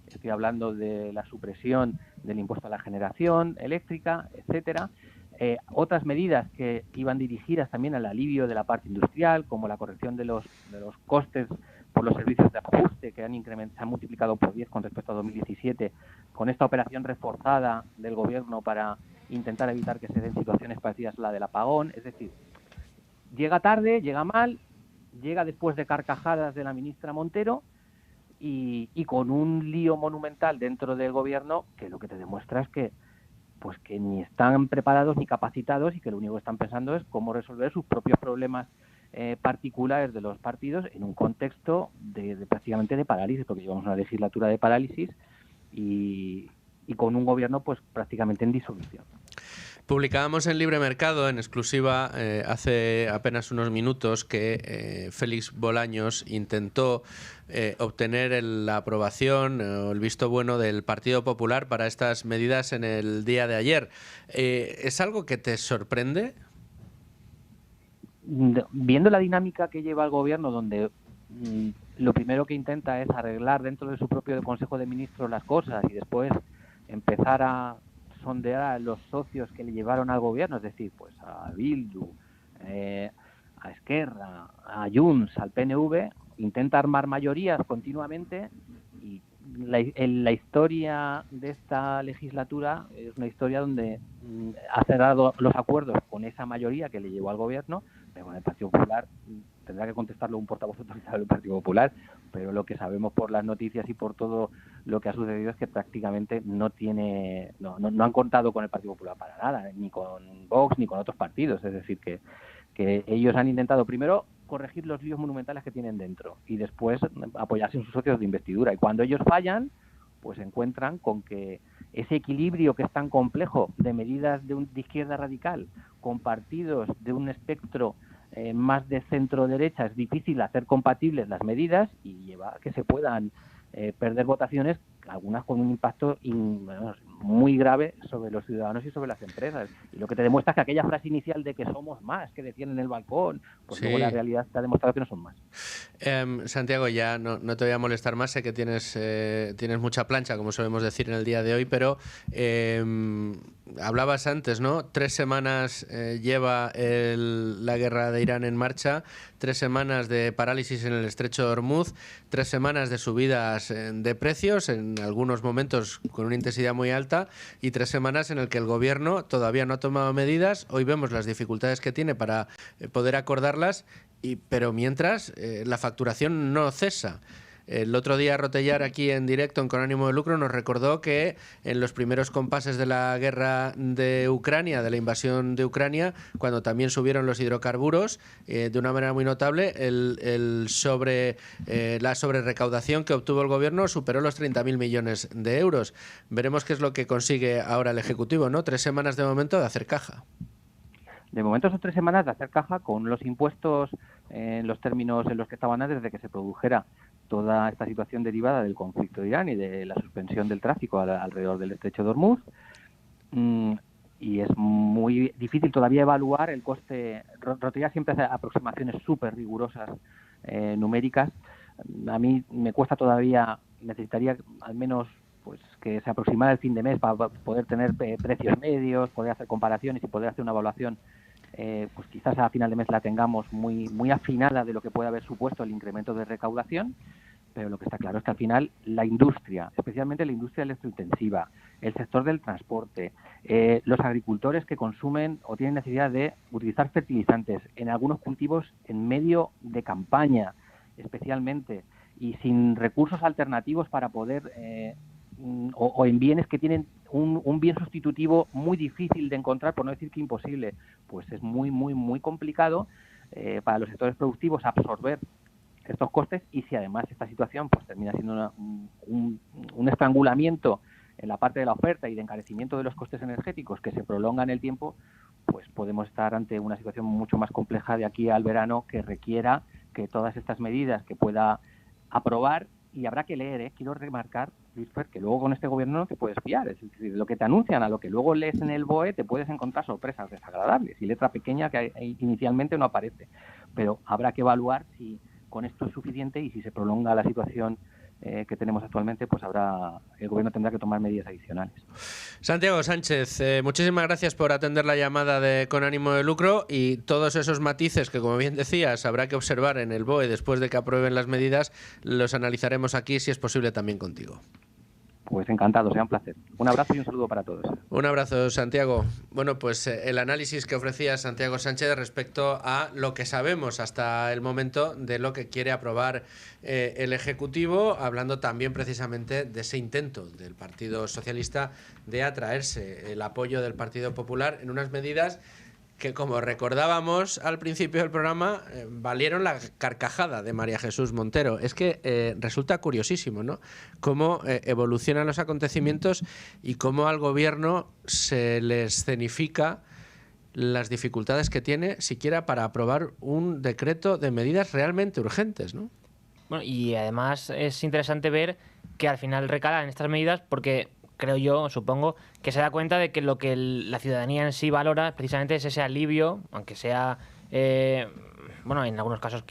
Estoy hablando de la supresión del impuesto a la generación eléctrica, etcétera. Otras medidas que iban dirigidas también al alivio de la parte industrial, como la corrección de los costes por los servicios de ajuste que se han multiplicado por 10 con respecto a 2017, con esta operación reforzada del gobierno para intentar evitar que se den situaciones parecidas a la del apagón. Es decir, llega tarde, llega mal, llega después de carcajadas de la ministra Montero, y con un lío monumental dentro del gobierno que lo que te demuestra es que pues que ni están preparados ni capacitados y que lo único que están pensando es cómo resolver sus propios problemas particulares de los partidos en un contexto de prácticamente de parálisis, porque llevamos una legislatura de parálisis y con un gobierno pues prácticamente en disolución. Publicábamos en Libre Mercado, en exclusiva, hace apenas unos minutos, que Félix Bolaños intentó obtener la aprobación o el visto bueno del Partido Popular para estas medidas en el día de ayer. ¿Es algo que te sorprende? Viendo la dinámica que lleva el gobierno, donde lo primero que intenta es arreglar dentro de su propio Consejo de Ministros las cosas y después empezar a sondear a los socios que le llevaron al gobierno, es decir, pues a Bildu, a Esquerra, a Junts, al PNV, intenta armar mayorías continuamente y la historia de esta legislatura es una historia donde ha cerrado los acuerdos con esa mayoría que le llevó al gobierno, pero con el Partido Popular tendrá que contestarlo un portavoz autorizado del Partido Popular, pero lo que sabemos por las noticias y por todo lo que ha sucedido es que prácticamente no han contado con el Partido Popular para nada, ni con Vox ni con otros partidos, es decir que ellos han intentado primero corregir los líos monumentales que tienen dentro y después apoyarse en sus socios de investidura, y cuando ellos fallan pues se encuentran con que ese equilibrio que es tan complejo de medidas de izquierda radical con partidos de un espectro más de centro derecha, es difícil hacer compatibles las medidas y lleva a que se puedan perder votaciones, algunas con un impacto muy grave sobre los ciudadanos y sobre las empresas. Y lo que te demuestra es que aquella frase inicial de que somos más, que decían en el balcón, pues sí. Luego la realidad te ha demostrado que no son más. Santiago, ya no te voy a molestar más, sé que tienes mucha plancha, como solemos decir en el día de hoy, pero hablabas antes, ¿no? 3 semanas lleva la guerra de Irán en marcha, 3 semanas de parálisis en el estrecho de Hormuz, 3 semanas de subidas de precios, en algunos momentos con una intensidad muy alta, y 3 semanas en el que el gobierno todavía no ha tomado medidas. Hoy vemos las dificultades que tiene para poder acordarlas, pero mientras la facturación no cesa. El otro día Rotellar, aquí en directo en Con Ánimo de Lucro, nos recordó que en los primeros compases de la guerra de Ucrania, de la invasión de Ucrania, cuando también subieron los hidrocarburos de una manera muy notable, la sobrerecaudación que obtuvo el gobierno superó los 30.000 millones de euros. Veremos qué es lo que consigue ahora el Ejecutivo, ¿no? 3 semanas de momento de hacer caja. De momento son 3 semanas de hacer caja con los impuestos en los términos en los que estaban antes de que se produjera toda esta situación derivada del conflicto de Irán y de la suspensión del tráfico alrededor del estrecho de Hormuz. Y es muy difícil todavía evaluar el coste. Rotellar siempre hace aproximaciones súper rigurosas numéricas. A mí me cuesta todavía, necesitaría al menos pues que se aproximara el fin de mes para poder tener precios medios, poder hacer comparaciones y poder hacer una evaluación. Pues quizás a final de mes la tengamos muy afinada de lo que puede haber supuesto el incremento de recaudación, pero lo que está claro es que al final la industria, especialmente la industria electrointensiva, el sector del transporte, los agricultores que consumen o tienen necesidad de utilizar fertilizantes en algunos cultivos en medio de campaña, especialmente, y sin recursos alternativos para poder o en bienes que tienen un bien sustitutivo muy difícil de encontrar, por no decir que imposible, pues es muy complicado para los sectores productivos absorber estos costes, y si además esta situación pues termina siendo un estrangulamiento en la parte de la oferta y de encarecimiento de los costes energéticos que se prolonga en el tiempo, pues podemos estar ante una situación mucho más compleja de aquí al verano, que requiera que todas estas medidas que pueda aprobar, y habrá que leer, quiero remarcar, Luis Fer, que luego con este gobierno no te puedes fiar, es decir, lo que te anuncian a lo que luego lees en el BOE te puedes encontrar sorpresas desagradables y letra pequeña que inicialmente no aparece, pero habrá que evaluar si con esto es suficiente, y si se prolonga la situación que tenemos actualmente, pues el gobierno tendrá que tomar medidas adicionales. Santiago Sánchez, muchísimas gracias por atender la llamada de Con Ánimo de Lucro, y todos esos matices que, como bien decías, habrá que observar en el BOE después de que aprueben las medidas, los analizaremos aquí, si es posible, también contigo. Pues encantado, sea un placer. Un abrazo y un saludo para todos. Un abrazo, Santiago. Bueno, pues el análisis que ofrecía Santiago Sánchez respecto a lo que sabemos hasta el momento de lo que quiere aprobar el Ejecutivo, hablando también precisamente de ese intento del Partido Socialista de atraerse el apoyo del Partido Popular en unas medidas que, como recordábamos al principio del programa, valieron la carcajada de María Jesús Montero. Es que resulta curiosísimo, ¿no?, cómo evolucionan los acontecimientos y cómo al gobierno se le escenifica las dificultades que tiene siquiera para aprobar un decreto de medidas realmente urgentes, ¿no? Bueno, y además es interesante ver que al final recalan en estas medidas porque creo yo, supongo, que se da cuenta de que lo que la ciudadanía en sí valora precisamente es ese alivio, aunque sea, bueno, en algunos casos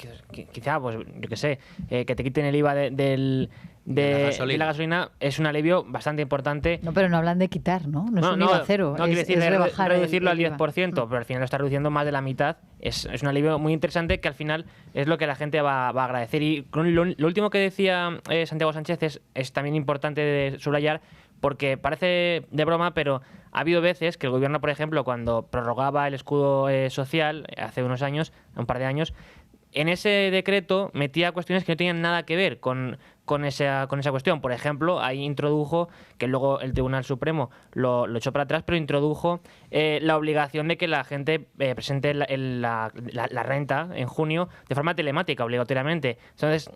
quizá, pues yo qué sé, que te quiten el IVA de la gasolina es un alivio bastante importante. No, pero no hablan de quitar, ¿no? No es un IVA cero. No, quiere decir reducirlo al 10%, pero al final lo está reduciendo más de la mitad. Es un alivio muy interesante que al final es lo que la gente va a agradecer. Y lo último que decía Santiago Sánchez es también importante de subrayar, porque parece de broma, pero ha habido veces que el gobierno, por ejemplo, cuando prorrogaba el escudo social hace unos años, un par de años, en ese decreto metía cuestiones que no tenían nada que ver con esa cuestión. Por ejemplo, ahí introdujo, que luego el Tribunal Supremo lo echó para atrás, pero introdujo la obligación de que la gente presente la renta en junio de forma telemática, obligatoriamente. Entonces,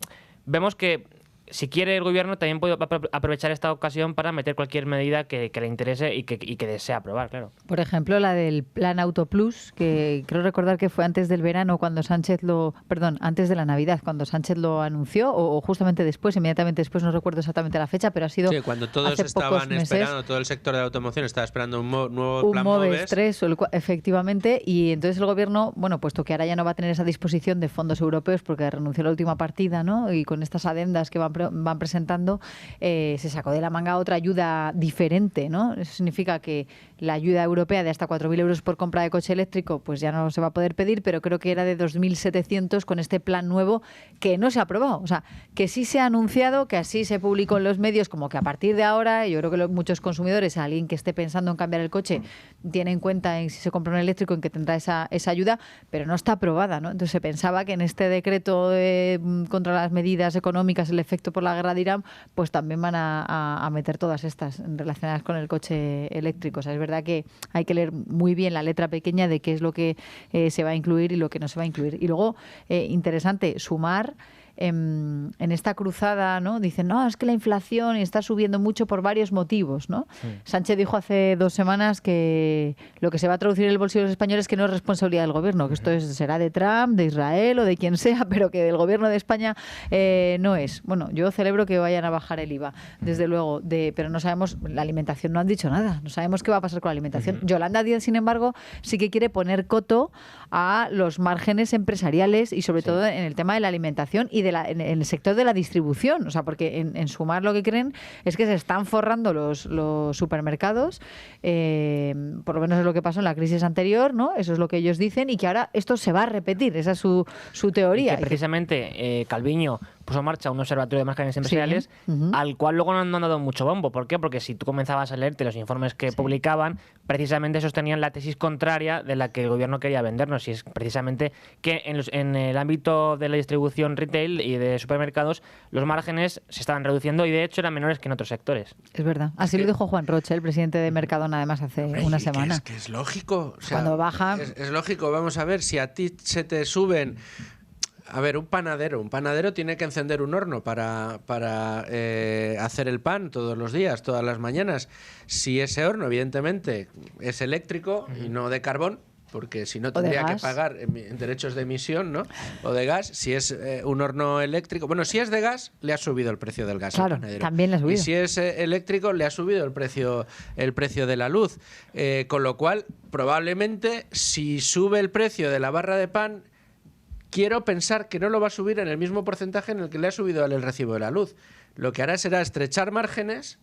vemos que si quiere el gobierno también puede aprovechar esta ocasión para meter cualquier medida que le interese y que desee aprobar, claro. Por ejemplo, la del Plan Auto Plus, que creo recordar que fue antes del verano cuando antes de la Navidad, cuando Sánchez lo anunció, o justamente después, inmediatamente después, no recuerdo exactamente la fecha, pero ha sido cuando todos estaban esperando, todo el sector de la automoción estaba esperando un nuevo plan MOVES 3, efectivamente, y entonces el gobierno, bueno, puesto que ahora ya no va a tener esa disposición de fondos europeos porque renunció a la última partida, ¿no?, y con estas adendas que van presentando, se sacó de la manga otra ayuda diferente, ¿no? Eso significa que la ayuda europea de hasta 4.000 euros por compra de coche eléctrico pues ya no se va a poder pedir, pero creo que era de 2.700 con este plan nuevo que no se ha aprobado. O sea, que sí se ha anunciado, que así se publicó en los medios, como que a partir de ahora, yo creo que muchos consumidores, alguien que esté pensando en cambiar el coche, tiene en cuenta en si se compra un eléctrico en que tendrá esa ayuda, pero no está aprobada, ¿no? Entonces se pensaba que en este decreto contra las medidas económicas, el efecto por la guerra de Irán, pues también van a meter todas estas relacionadas con el coche eléctrico. O sea, es verdad que hay que leer muy bien la letra pequeña de qué es lo que se va a incluir y lo que no se va a incluir. Y luego, interesante, sumar en esta cruzada, ¿no? Dicen, no, es que la inflación está subiendo mucho por varios motivos, ¿no? Sí. Sánchez dijo hace 2 semanas que lo que se va a traducir en el bolsillo de los españoles que no es responsabilidad del gobierno, que esto será de Trump, de Israel o de quien sea, pero que del gobierno de España no es. Bueno, yo celebro que vayan a bajar el IVA, desde luego, pero no sabemos, la alimentación no han dicho nada, no sabemos qué va a pasar con la alimentación. Yolanda Díaz, sin embargo, sí que quiere poner coto a los márgenes empresariales y sobre todo en el tema de la alimentación y en el sector de la distribución, o sea, porque en Sumar lo que creen es que se están forrando los supermercados, por lo menos es lo que pasó en la crisis anterior, ¿no? Eso es lo que ellos dicen, y que ahora esto se va a repetir, esa es su teoría. Y que precisamente Calviño puso en marcha un observatorio de márgenes empresariales, al cual luego no han dado mucho bombo. ¿Por qué? Porque si tú comenzabas a leerte los informes que publicaban, precisamente sostenían la tesis contraria de la que el gobierno quería vendernos, y es precisamente que en el ámbito de la distribución retail y de supermercados los márgenes se estaban reduciendo y de hecho eran menores que en otros sectores. Es verdad. Así lo dijo Juan Roche, el presidente de Mercadona, además hace una semana. Que es lógico. O sea, cuando baja... Es lógico. Vamos a ver, si a ti se te suben... A ver, un panadero tiene que encender un horno para hacer el pan todos los días, todas las mañanas. Si ese horno, evidentemente, es eléctrico y no de carbón, porque si no tendría que pagar derechos de emisión, ¿no? O de gas. Si es un horno eléctrico... Bueno, si es de gas, le ha subido el precio del gas. Claro, también le ha subido. Y si es eléctrico, le ha subido el precio de la luz. Con lo cual, probablemente, si sube el precio de la barra de pan... Quiero pensar que no lo va a subir en el mismo porcentaje en el que le ha subido el recibo de la luz. Lo que hará será estrechar márgenes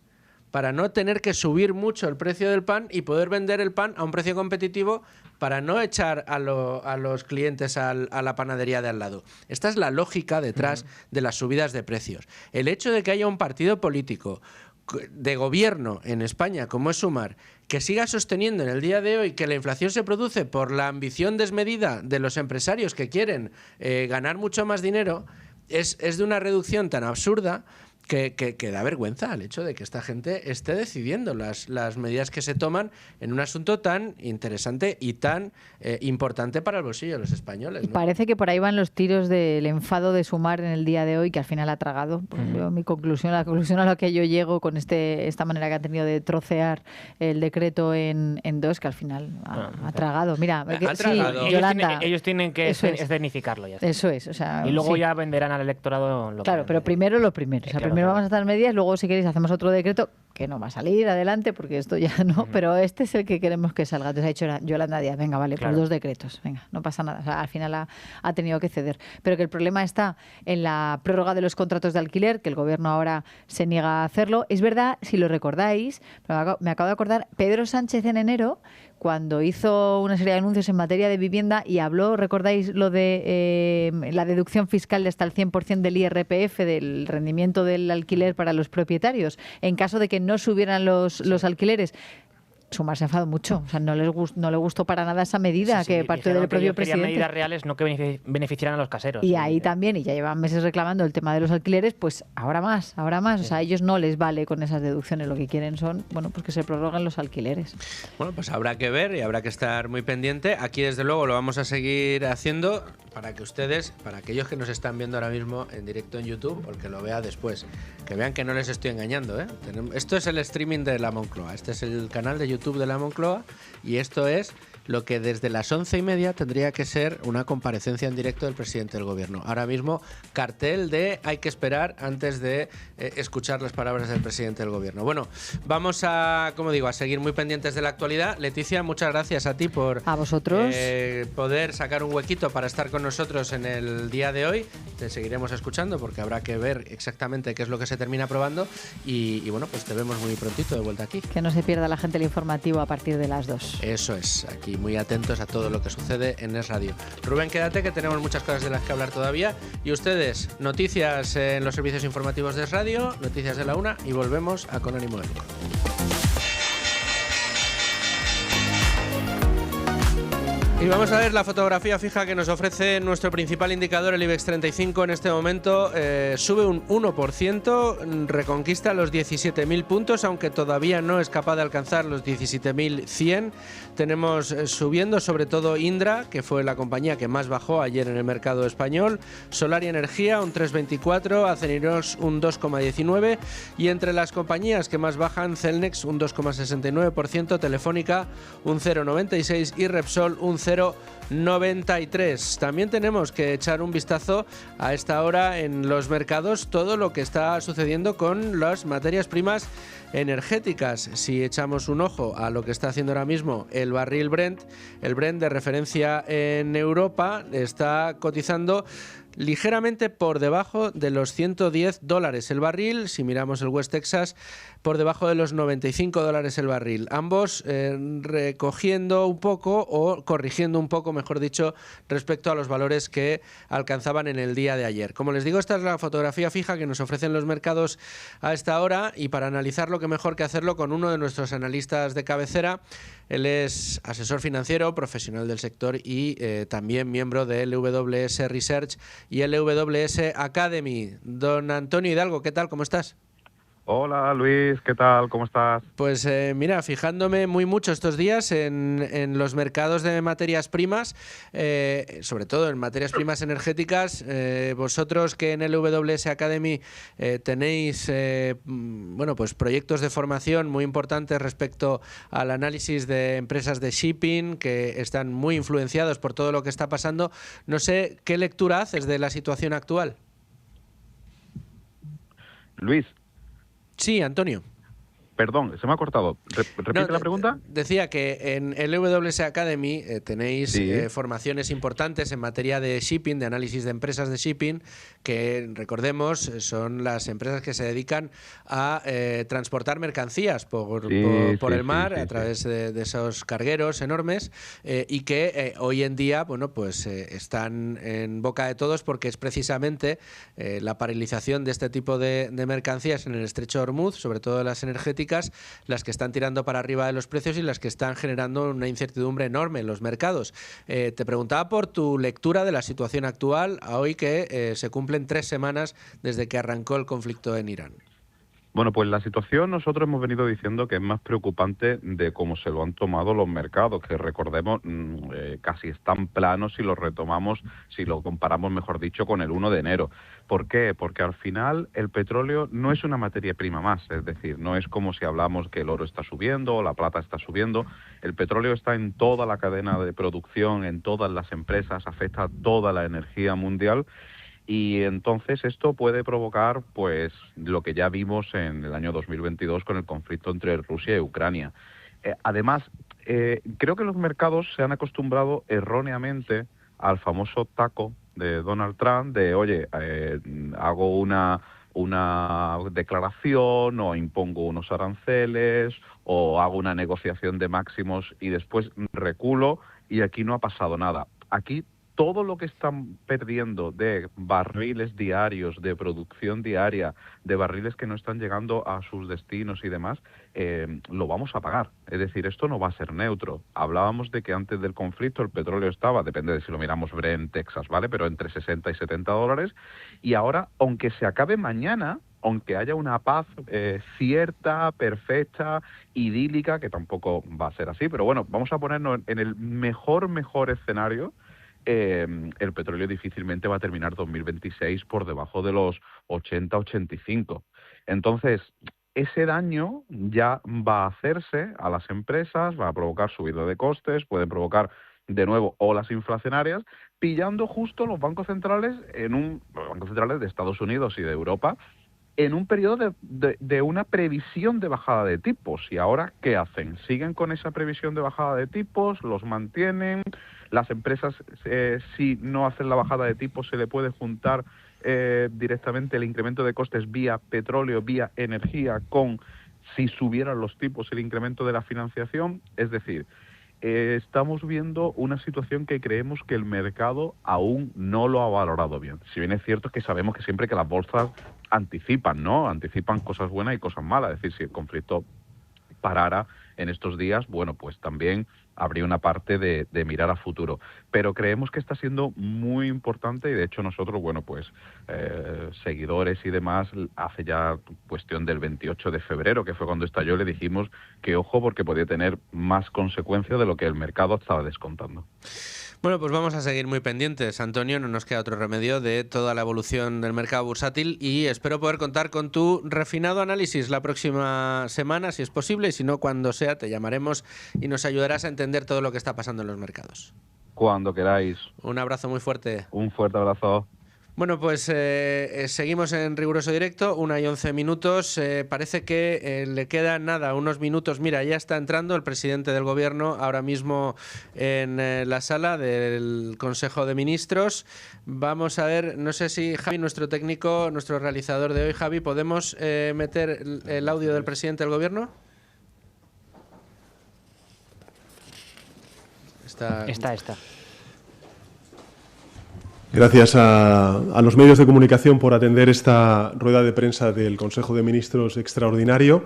para no tener que subir mucho el precio del pan y poder vender el pan a un precio competitivo para no echar a los clientes a la panadería de al lado. Esta es la lógica detrás de las subidas de precios. El hecho de que haya un partido político de gobierno en España, como es Sumar, que siga sosteniendo en el día de hoy que la inflación se produce por la ambición desmedida de los empresarios que quieren ganar mucho más dinero, es de una reducción tan absurda que da vergüenza el hecho de que esta gente esté decidiendo las medidas que se toman en un asunto tan interesante y tan importante para el bolsillo de los españoles, ¿no? Parece que por ahí van los tiros del enfado de Sumar en el día de hoy, que al final ha tragado. Pues yo, la conclusión a la que yo llego con esta manera que ha tenido de trocear el decreto en dos, que al final ha tragado. Mira, tragado. Sí, Yolanda, ellos tienen que escenificarlo ya. Eso es. O sea, y luego ya venderán al electorado lo Claro, que pero primero lo primero. O sea, primero vamos a estas medidas, luego si queréis hacemos otro decreto que no va a salir adelante porque esto ya no, pero este es el que queremos que salga. Entonces ha dicho Yolanda Díaz, venga, vale, pues 2 decretos, venga, no pasa nada. O sea, al final ha tenido que ceder. Pero que el problema está en la prórroga de los contratos de alquiler, que el gobierno ahora se niega a hacerlo. Es verdad, si lo recordáis, me acabo de acordar, Pedro Sánchez en enero, cuando hizo una serie de anuncios en materia de vivienda y habló, ¿recordáis lo de la deducción fiscal de hasta el 100% del IRPF, del rendimiento del alquiler para los propietarios, en caso de que no subieran los alquileres? Sumar se ha enfadado mucho, o sea, no le gustó para nada esa medida que partió del propio presidente. Medidas reales no que beneficiaran a los caseros. Y ahí también, y ya llevan meses reclamando el tema de los alquileres, pues ahora más, o sea, a ellos no les vale con esas deducciones, lo que quieren son, bueno, pues que se prorroguen los alquileres. Bueno, pues habrá que ver y habrá que estar muy pendiente. Aquí desde luego lo vamos a seguir haciendo para que ustedes, para aquellos que nos están viendo ahora mismo en directo en YouTube, o el que lo vea después, que vean que no les estoy engañando, ¿eh? Esto es el streaming de la Moncloa, este es el canal de YouTube de la Moncloa y esto es lo que desde las 11:30 tendría que ser una comparecencia en directo del presidente del gobierno. Ahora mismo, cartel de hay que esperar antes de escuchar las palabras del presidente del gobierno. Bueno, vamos a, como digo, a seguir muy pendientes de la actualidad. Leticia, muchas gracias a ti por a vosotros poder sacar un huequito para estar con nosotros en el día de hoy. Te seguiremos escuchando porque habrá que ver exactamente qué es lo que se termina aprobando y bueno, pues te vemos muy prontito de vuelta aquí. Que no se pierda la gente el informativo a partir de las 2. Eso es, aquí muy atentos a todo lo que sucede en Es Radio. Rubén, quédate que tenemos muchas cosas de las que hablar todavía. Y ustedes, noticias en los servicios informativos de Es Radio, noticias de la 1 y volvemos a Con Ánimo de Lucro. Y vamos a ver la fotografía fija que nos ofrece nuestro principal indicador, el IBEX 35. En este momento sube un 1%, reconquista los 17.000 puntos, aunque todavía no es capaz de alcanzar los 17.100. Tenemos subiendo sobre todo Indra, que fue la compañía que más bajó ayer en el mercado español. Solar y Energía, un 3,24, Aceniros un 2,19 y entre las compañías que más bajan, Celnex un 2,69%, Telefónica un 0,96 y Repsol un 0,93. También tenemos que echar un vistazo a esta hora en los mercados, todo lo que está sucediendo con las materias primas energéticas. Si echamos un ojo a lo que está haciendo ahora mismo el barril Brent, el Brent de referencia en Europa está cotizando ligeramente por debajo de los $110 el barril. Si miramos el West Texas, por debajo de los $95 el barril. Ambos recogiendo un poco o corrigiendo un poco, mejor dicho, respecto a los valores que alcanzaban en el día de ayer. Como les digo, esta es la fotografía fija que nos ofrecen los mercados a esta hora y para analizarlo, qué mejor que hacerlo con uno de nuestros analistas de cabecera. Él es asesor financiero, profesional del sector y también miembro de LWS Research y LWS Academy. Don Antonio Hidalgo, ¿qué tal? ¿Cómo estás? Hola Luis, ¿qué tal? ¿Cómo estás? Pues mira, fijándome muy mucho estos días en los mercados de materias primas, sobre todo en materias primas energéticas. Vosotros que en LWS Academy tenéis bueno, pues proyectos de formación muy importantes respecto al análisis de empresas de shipping que están muy influenciados por todo lo que está pasando. No sé, ¿qué lectura haces de la situación actual? Luis. Sí, Antonio. Perdón, se me ha cortado. ¿Repite la pregunta? Decía que en el WS Academy tenéis formaciones importantes en materia de shipping, de análisis de empresas de shipping, que recordemos son las empresas que se dedican a transportar mercancías por el mar a través de esos cargueros enormes y que hoy en día, bueno, pues están en boca de todos porque es precisamente la paralización de este tipo de mercancías en el estrecho de Hormuz, sobre todo las energéticas, las que están tirando para arriba de los precios y las que están generando una incertidumbre enorme en los mercados. Te preguntaba por tu lectura de la situación actual, a hoy que se cumplen 3 semanas desde que arrancó el conflicto en Irán. Bueno, pues la situación nosotros hemos venido diciendo que es más preocupante de cómo se lo han tomado los mercados, que recordemos casi están planos si lo retomamos, si lo comparamos, mejor dicho, con el 1 de enero. ¿Por qué? Porque al final el petróleo no es una materia prima más, es decir, no es como si hablamos que el oro está subiendo o la plata está subiendo. El petróleo está en toda la cadena de producción, en todas las empresas, afecta a toda la energía mundial. Y entonces esto puede provocar pues lo que ya vimos en el año 2022 con el conflicto entre Rusia y Ucrania. Además, creo que los mercados se han acostumbrado erróneamente al famoso taco de Donald Trump de, oye, hago una declaración o impongo unos aranceles o hago una negociación de máximos y después reculo y aquí no ha pasado nada. Aquí todo lo que están perdiendo de barriles diarios, de producción diaria, de barriles que no están llegando a sus destinos y demás, lo vamos a pagar. Es decir, esto no va a ser neutro. Hablábamos de que antes del conflicto el petróleo estaba, depende de si lo miramos Brent, Texas, ¿vale? Pero entre 60 y 70 dólares. Y ahora, aunque se acabe mañana, aunque haya una paz cierta, perfecta, idílica, que tampoco va a ser así, pero bueno, vamos a ponernos en el mejor escenario. El petróleo difícilmente va a terminar 2026 por debajo de los 80-85. Entonces, ese daño ya va a hacerse a las empresas, va a provocar subida de costes, pueden provocar de nuevo olas inflacionarias, pillando justo los bancos centrales los bancos centrales de Estados Unidos y de Europa en un periodo de una previsión de bajada de tipos. ¿Y ahora qué hacen? ¿Siguen con esa previsión de bajada de tipos? ¿Los mantienen? Las empresas, si no hacen la bajada de tipos, se le puede juntar directamente el incremento de costes vía petróleo, vía energía, con, si subieran los tipos, el incremento de la financiación. Es decir, estamos viendo una situación que creemos que el mercado aún no lo ha valorado bien. Si bien es cierto que sabemos que siempre que las bolsas anticipan, ¿no? Anticipan cosas buenas y cosas malas. Es decir, si el conflicto parara en estos días, bueno, pues también habría una parte de mirar a futuro. Pero creemos que está siendo muy importante y de hecho nosotros, bueno, pues seguidores y demás, hace ya cuestión del 28 de febrero, que fue cuando estalló, le dijimos que ojo porque podía tener más consecuencias de lo que el mercado estaba descontando. Bueno, pues vamos a seguir muy pendientes, Antonio, no nos queda otro remedio de toda la evolución del mercado bursátil y espero poder contar con tu refinado análisis la próxima semana, si es posible, y si no, cuando sea, te llamaremos y nos ayudarás a entender todo lo que está pasando en los mercados. Cuando queráis. Un abrazo muy fuerte. Un fuerte abrazo. Bueno, pues seguimos en riguroso directo, 1:11. Parece que le quedan unos minutos. Mira, ya está entrando el presidente del gobierno ahora mismo en la sala del Consejo de Ministros. Vamos a ver, no sé si Javi, nuestro técnico, nuestro realizador de hoy, Javi, ¿podemos meter el audio del presidente del gobierno? Está. Gracias a los medios de comunicación por atender esta rueda de prensa del Consejo de Ministros extraordinario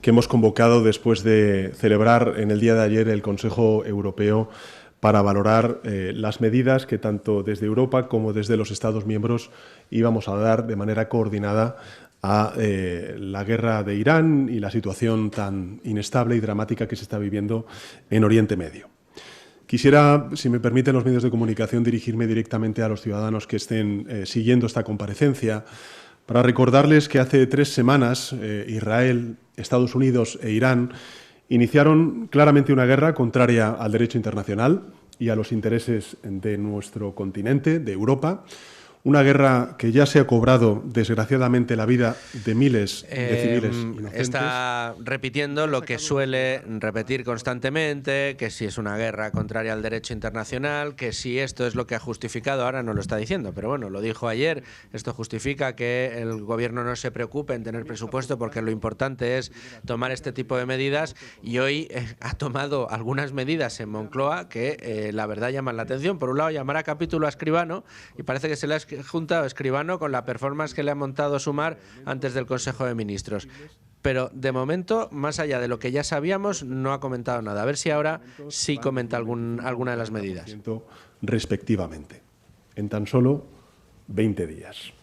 que hemos convocado después de celebrar en el día de ayer el Consejo Europeo para valorar las medidas que tanto desde Europa como desde los Estados miembros íbamos a dar de manera coordinada a la guerra de Irán y la situación tan inestable y dramática que se está viviendo en Oriente Medio. Quisiera, si me permiten los medios de comunicación, dirigirme directamente a los ciudadanos que estén siguiendo esta comparecencia para recordarles que hace 3 semanas Israel, Estados Unidos e Irán iniciaron claramente una guerra contraria al derecho internacional y a los intereses de nuestro continente, de Europa, Una guerra que ya se ha cobrado, desgraciadamente, la vida de miles de civiles inocentes. Está repitiendo lo que suele repetir constantemente, que si es una guerra contraria al derecho internacional, que si esto es lo que ha justificado, ahora no lo está diciendo, pero bueno, lo dijo ayer, esto justifica que el gobierno no se preocupe en tener presupuesto porque lo importante es tomar este tipo de medidas, y hoy ha tomado algunas medidas en Moncloa que la verdad llaman la atención. Por un lado, llamar a capítulo a Escribano, y parece que se le ha juntado Escribano con la performance que le ha montado Sumar antes del Consejo de Ministros. Pero de momento, más allá de lo que ya sabíamos, no ha comentado nada. A ver si ahora sí comenta alguna de las medidas. Respectivamente, en tan solo 20 días.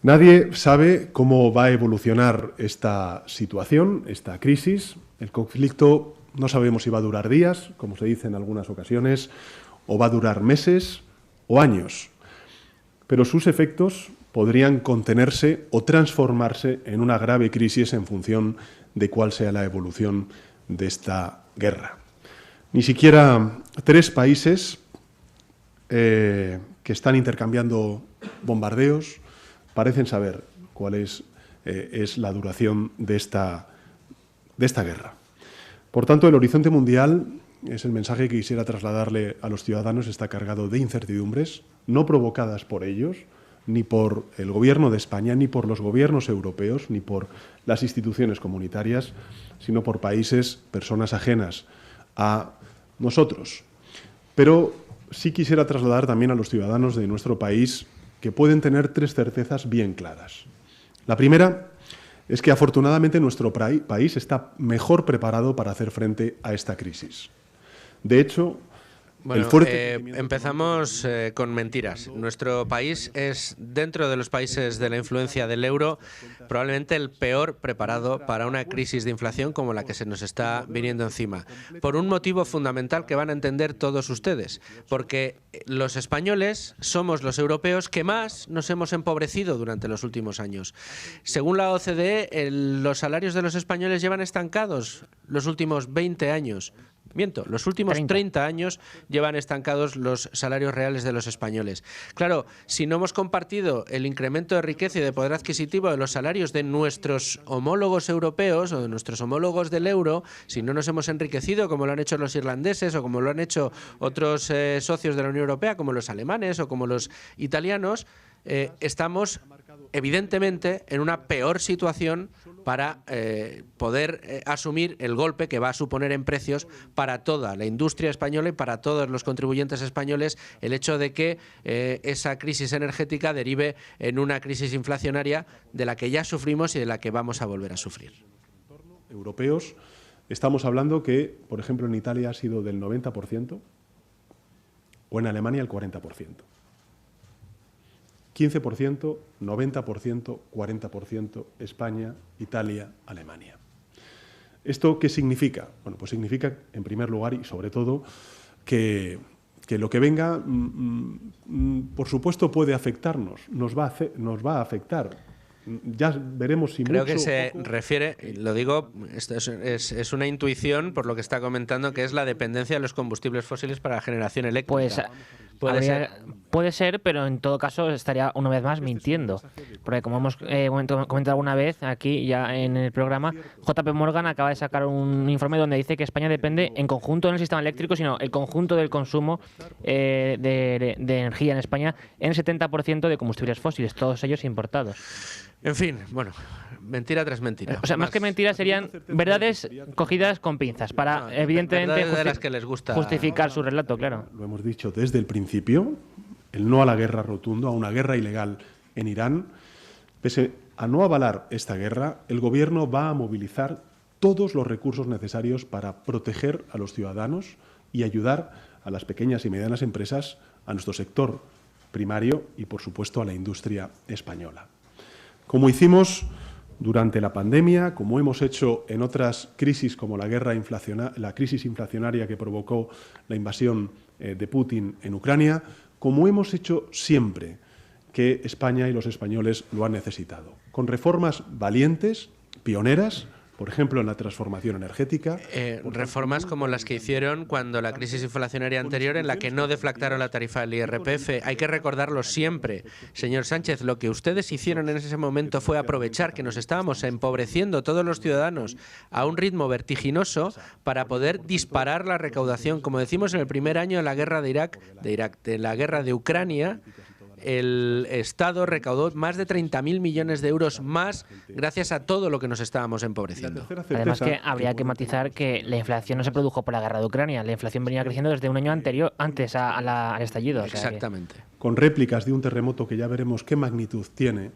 Nadie sabe cómo va a evolucionar esta situación, esta crisis. El conflicto no sabemos si va a durar días, como se dice en algunas ocasiones, o va a durar meses o años. Pero sus efectos podrían contenerse o transformarse en una grave crisis en función de cuál sea la evolución de esta guerra. Ni siquiera 3 países que están intercambiando bombardeos parecen saber cuál es la duración de esta guerra. Por tanto, el horizonte mundial, es el mensaje que quisiera trasladarle a los ciudadanos, está cargado de incertidumbres, no provocadas por ellos, ni por el Gobierno de España, ni por los gobiernos europeos, ni por las instituciones comunitarias, sino por países, personas ajenas a nosotros. Pero sí quisiera trasladar también a los ciudadanos de nuestro país que pueden tener 3 certezas bien claras. La primera es que afortunadamente nuestro país está mejor preparado para hacer frente a esta crisis. De hecho, bueno, empezamos con mentiras. Nuestro país es, dentro de los países de la influencia del euro, probablemente el peor preparado para una crisis de inflación como la que se nos está viniendo encima. Por un motivo fundamental que van a entender todos ustedes. Porque los españoles somos los europeos que más nos hemos empobrecido durante los últimos años. Según la OCDE, los salarios de los españoles llevan estancados los últimos 20 años. Miento, los últimos 30 años llevan estancados los salarios reales de los españoles. Claro, si no hemos compartido el incremento de riqueza y de poder adquisitivo de los salarios de nuestros homólogos europeos o de nuestros homólogos del euro, si no nos hemos enriquecido como lo han hecho los irlandeses o como lo han hecho otros socios de la Unión Europea, como los alemanes o como los italianos, estamos evidentemente en una peor situación para poder asumir el golpe que va a suponer en precios para toda la industria española y para todos los contribuyentes españoles el hecho de que esa crisis energética derive en una crisis inflacionaria de la que ya sufrimos y de la que vamos a volver a sufrir. Europeos, estamos hablando que, por ejemplo, en Italia ha sido del 90% o en Alemania el 40%. 15%, 90%, 40%, España, Italia, Alemania. ¿Esto qué significa? Bueno, pues significa, en primer lugar y sobre todo, que lo que venga, por supuesto, puede afectarnos, nos va a afectar. Ya veremos si creo mucho que se poco... refiere, lo digo, esto es una intuición por lo que está comentando, que es la dependencia de los combustibles fósiles para la generación eléctrica. Pues puede ser, pero en todo caso estaría una vez más mintiendo. Porque como hemos comentado alguna vez aquí ya en el programa, JP Morgan acaba de sacar un informe donde dice que España depende en conjunto no el sistema eléctrico, sino el conjunto del consumo de energía en España en 70% de combustibles fósiles, todos ellos importados. En fin, bueno, mentira tras mentira. O sea, más que mentiras serían verdades cogidas con pinzas para, evidentemente, de las que les gusta justificar su relato, claro. Lo hemos dicho desde el principio, el no a la guerra rotundo, a una guerra ilegal en Irán. Pese a no avalar esta guerra, el Gobierno va a movilizar todos los recursos necesarios para proteger a los ciudadanos y ayudar a las pequeñas y medianas empresas, a nuestro sector primario y, por supuesto, a la industria española. Como hicimos durante la pandemia, como hemos hecho en otras crisis como la crisis inflacionaria que provocó la invasión de Putin en Ucrania, como hemos hecho siempre que España y los españoles lo han necesitado, con reformas valientes, pioneras, por ejemplo, en la transformación energética. Reformas como las que hicieron cuando la crisis inflacionaria anterior, en la que no deflactaron la tarifa del IRPF. Hay que recordarlo siempre, señor Sánchez. Lo que ustedes hicieron en ese momento fue aprovechar que nos estábamos empobreciendo todos los ciudadanos a un ritmo vertiginoso para poder disparar la recaudación. Como decimos, en el primer año de la guerra de la guerra de Ucrania, el Estado recaudó más de 30.000 millones de euros más gracias a todo lo que nos estábamos empobreciendo. Además que habría que matizar que la inflación no se produjo por la guerra de Ucrania. La inflación venía creciendo desde un año antes al estallido. Exactamente. Con réplicas de un terremoto que ya veremos qué magnitud tiene,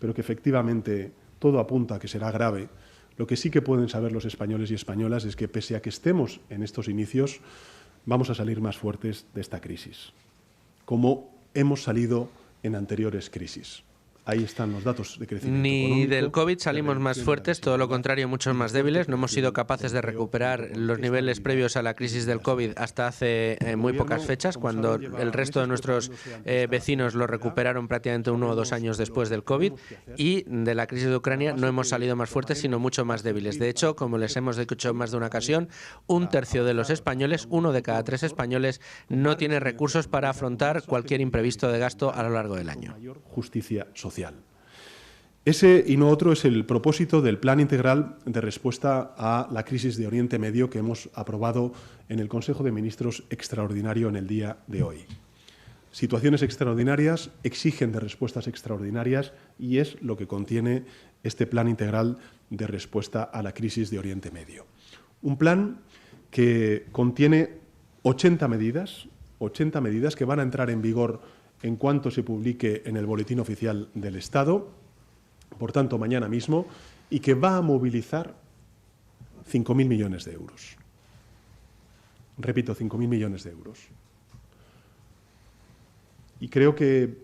pero que efectivamente todo apunta a que será grave. Lo que sí que pueden saber los españoles y españolas es que pese a que estemos en estos inicios, vamos a salir más fuertes de esta crisis, como hemos salido en anteriores crisis. Ahí están los datos de crecimiento Ni del COVID salimos más fuertes, todo lo contrario, muchos más débiles. No hemos sido capaces de recuperar los niveles previos a la crisis del COVID hasta hace muy pocas fechas, cuando el resto de nuestros vecinos lo recuperaron prácticamente 1 o 2 años después del COVID. Y de la crisis de Ucrania no hemos salido más fuertes, sino mucho más débiles. De hecho, como les hemos dicho en más de una ocasión, 1/3 de los españoles, 1 de cada 3 españoles, no tiene recursos para afrontar cualquier imprevisto de gasto a lo largo del año. Justicia social. Ese y no otro es el propósito del Plan Integral de Respuesta a la Crisis de Oriente Medio que hemos aprobado en el Consejo de Ministros extraordinario en el día de hoy. Situaciones extraordinarias exigen de respuestas extraordinarias y es lo que contiene este Plan Integral de Respuesta a la Crisis de Oriente Medio. Un plan que contiene 80 medidas que van a entrar en vigor en cuanto se publique en el Boletín Oficial del Estado, por tanto, mañana mismo, y que va a movilizar 5.000 millones de euros. Repito, 5.000 millones de euros. Y creo que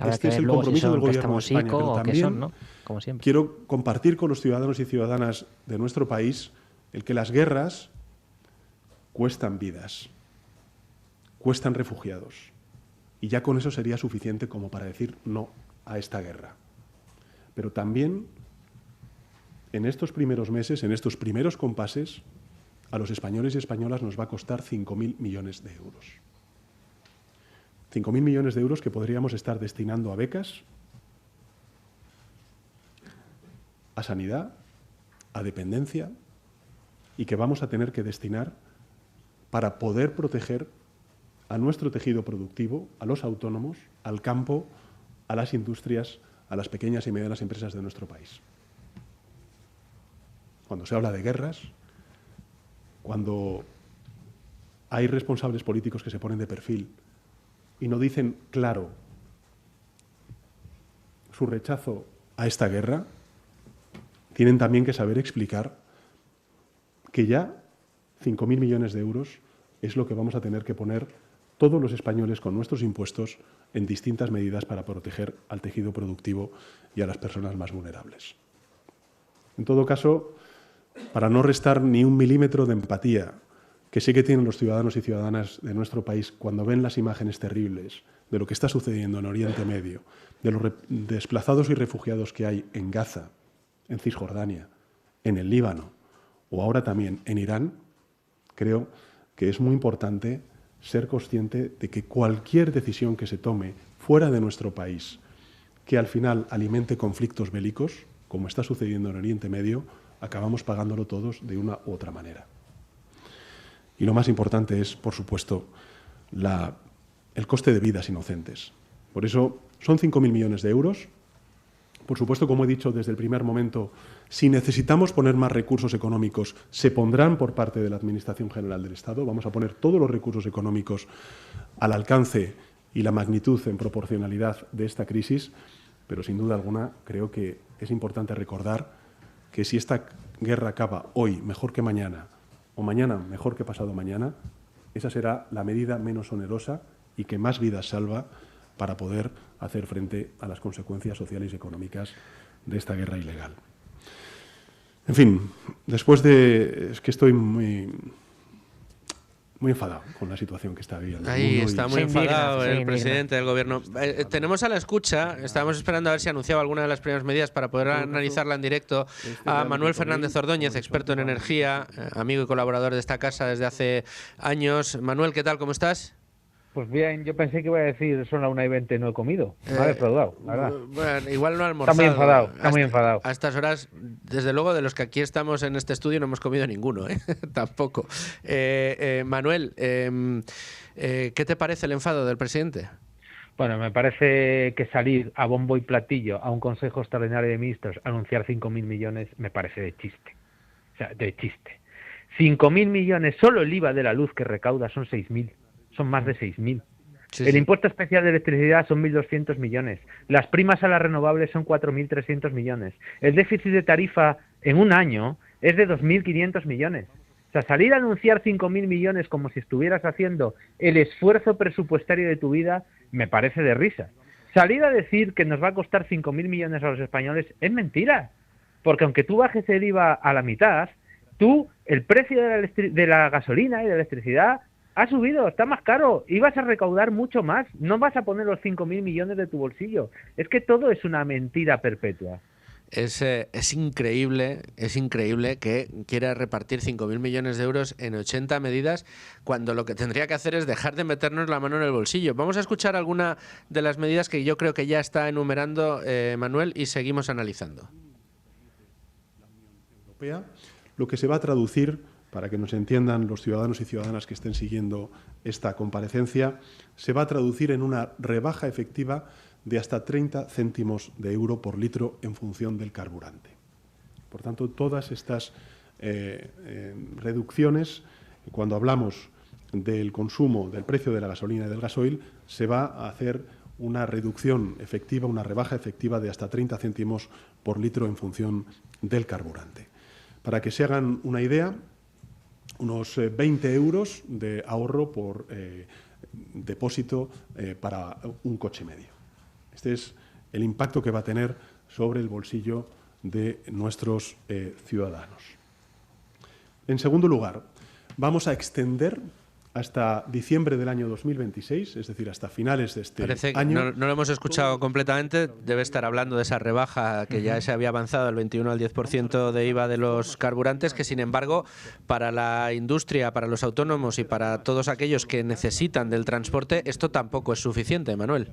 este es el compromiso del Gobierno de España, pero también ¿no? Como siempre. Quiero compartir con los ciudadanos y ciudadanas de nuestro país el que las guerras cuestan vidas, cuestan refugiados. Y ya con eso sería suficiente como para decir no a esta guerra. Pero también, en estos primeros meses, en estos primeros compases, a los españoles y españolas nos va a costar 5.000 millones de euros. 5.000 millones de euros que podríamos estar destinando a becas, a sanidad, a dependencia, y que vamos a tener que destinar para poder proteger a nuestro tejido productivo, a los autónomos, al campo, a las industrias, a las pequeñas y medianas empresas de nuestro país. Cuando se habla de guerras, cuando hay responsables políticos que se ponen de perfil y no dicen claro su rechazo a esta guerra, tienen también que saber explicar que ya 5.000 millones de euros es lo que vamos a tener que poner todos los españoles con nuestros impuestos en distintas medidas para proteger al tejido productivo y a las personas más vulnerables. En todo caso, para no restar ni un milímetro de empatía que sé que tienen los ciudadanos y ciudadanas de nuestro país cuando ven las imágenes terribles de lo que está sucediendo en Oriente Medio, de los desplazados y refugiados que hay en Gaza, en Cisjordania, en el Líbano o ahora también en Irán, creo que es muy importante ser consciente de que cualquier decisión que se tome fuera de nuestro país que al final alimente conflictos bélicos, como está sucediendo en Oriente Medio, acabamos pagándolo todos de una u otra manera. Y lo más importante es, por supuesto, el coste de vidas inocentes. Por eso son 5.000 millones de euros. Por supuesto, como he dicho desde el primer momento, si necesitamos poner más recursos económicos, se pondrán por parte de la Administración General del Estado. Vamos a poner todos los recursos económicos al alcance y la magnitud en proporcionalidad de esta crisis, pero sin duda alguna creo que es importante recordar que si esta guerra acaba hoy mejor que mañana o mañana mejor que pasado mañana, esa será la medida menos onerosa y que más vidas salva para poder hacer frente a las consecuencias sociales y económicas de esta guerra ilegal. En fin, después de... Es que estoy muy muy enfadado con la situación que está viviendo. Ahí está muy enfadado el indigna. presidente del gobierno. Tenemos a la escucha, estábamos esperando a ver si anunciaba alguna de las primeras medidas para poder analizarla en directo, a Manuel Fernández Ordóñez, experto en energía, amigo y colaborador de esta casa desde hace años. Manuel, ¿qué tal? ¿Cómo estás? Pues bien, yo pensé que iba a decir son las 1:20, no he comido. Me ha defraudado, la verdad. Bueno, igual no ha almorzado. Está muy enfadado. A estas horas, desde luego, de los que aquí estamos en este estudio no hemos comido ninguno, ¿eh? Tampoco. Manuel, ¿qué te parece el enfado del presidente? Bueno, me parece que salir a bombo y platillo a un Consejo Extraordinario de Ministros a anunciar 5.000 millones me parece de chiste. O sea, de chiste. 5.000 millones, solo el IVA de la luz que recauda son 6.000. Son más de 6.000. El impuesto especial de electricidad son 1.200 millones. Las primas a las renovables son 4.300 millones. El déficit de tarifa en un año es de 2.500 millones. O sea, salir a anunciar 5.000 millones como si estuvieras haciendo el esfuerzo presupuestario de tu vida me parece de risa. Salir a decir que nos va a costar 5.000 millones a los españoles es mentira. Porque aunque tú bajes el IVA a la mitad, el precio de la gasolina y de la electricidad ha subido, está más caro y vas a recaudar mucho más. No vas a poner los 5.000 millones de tu bolsillo. Es que todo es una mentira perpetua. Es increíble que quiera repartir 5.000 millones de euros en 80 medidas cuando lo que tendría que hacer es dejar de meternos la mano en el bolsillo. Vamos a escuchar alguna de las medidas que yo creo que ya está enumerando Manuel y seguimos analizando. Lo que se va a traducir, para que nos entiendan los ciudadanos y ciudadanas que estén siguiendo esta comparecencia, se va a traducir en una rebaja efectiva de hasta 30 céntimos de euro por litro en función del carburante. Por tanto, todas estas reducciones, cuando hablamos del consumo, del precio de la gasolina y del gasoil, se va a hacer una reducción efectiva, una rebaja efectiva de hasta 30 céntimos por litro en función del carburante. Para que se hagan una idea, unos 20 euros de ahorro por depósito para un coche medio. Este es el impacto que va a tener sobre el bolsillo de nuestros ciudadanos. En segundo lugar, vamos a extender hasta diciembre del año 2026, es decir, hasta finales de este Parece que año. no lo hemos escuchado completamente, debe estar hablando de esa rebaja que ya se había avanzado del 21 al 10% de IVA de los carburantes, que sin embargo para la industria, para los autónomos y para todos aquellos que necesitan del transporte, esto tampoco es suficiente, Manuel.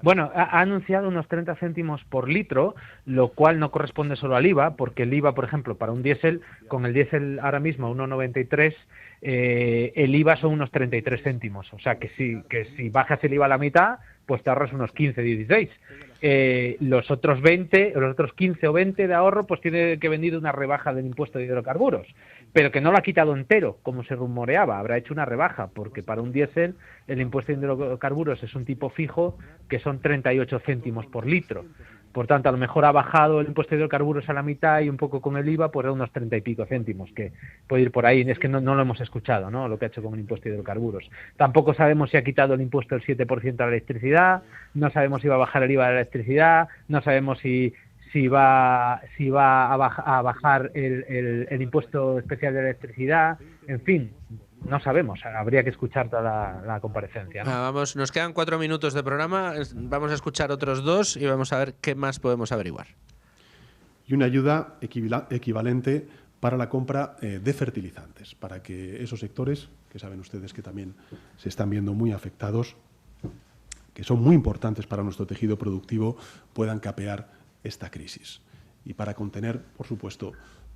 Bueno, ha anunciado unos 30 céntimos por litro, lo cual no corresponde solo al IVA, porque el IVA, por ejemplo, para un diésel, con el diésel ahora mismo 1,93, el IVA son unos 33 céntimos. O sea, que si bajas el IVA a la mitad, pues te ahorras unos 15, 16. Los otros 15 o 20 de ahorro, pues tiene que venir una rebaja del impuesto de hidrocarburos. Pero que no lo ha quitado entero, como se rumoreaba, habrá hecho una rebaja, porque para un diésel el impuesto de hidrocarburos es un tipo fijo que son 38 céntimos por litro. Por tanto, a lo mejor ha bajado el impuesto de hidrocarburos a la mitad y un poco con el IVA, pues a unos 30 y pico céntimos, que puede ir por ahí. Es que no lo hemos escuchado, ¿no?, lo que ha hecho con el impuesto de hidrocarburos. Tampoco sabemos si ha quitado el impuesto del 7% a la electricidad, no sabemos si va a bajar el IVA de la electricidad, no sabemos si va a bajar el impuesto especial de la electricidad, en fin, no sabemos, habría que escuchar toda la comparecencia, ¿no? Nos quedan 4 minutos de programa, vamos a escuchar otros 2 y vamos a ver qué más podemos averiguar. Y una ayuda equivalente para la compra de fertilizantes, para que esos sectores, que saben ustedes que también se están viendo muy afectados, que son muy importantes para nuestro tejido productivo, puedan capear esta crisis y para contener, por supuesto,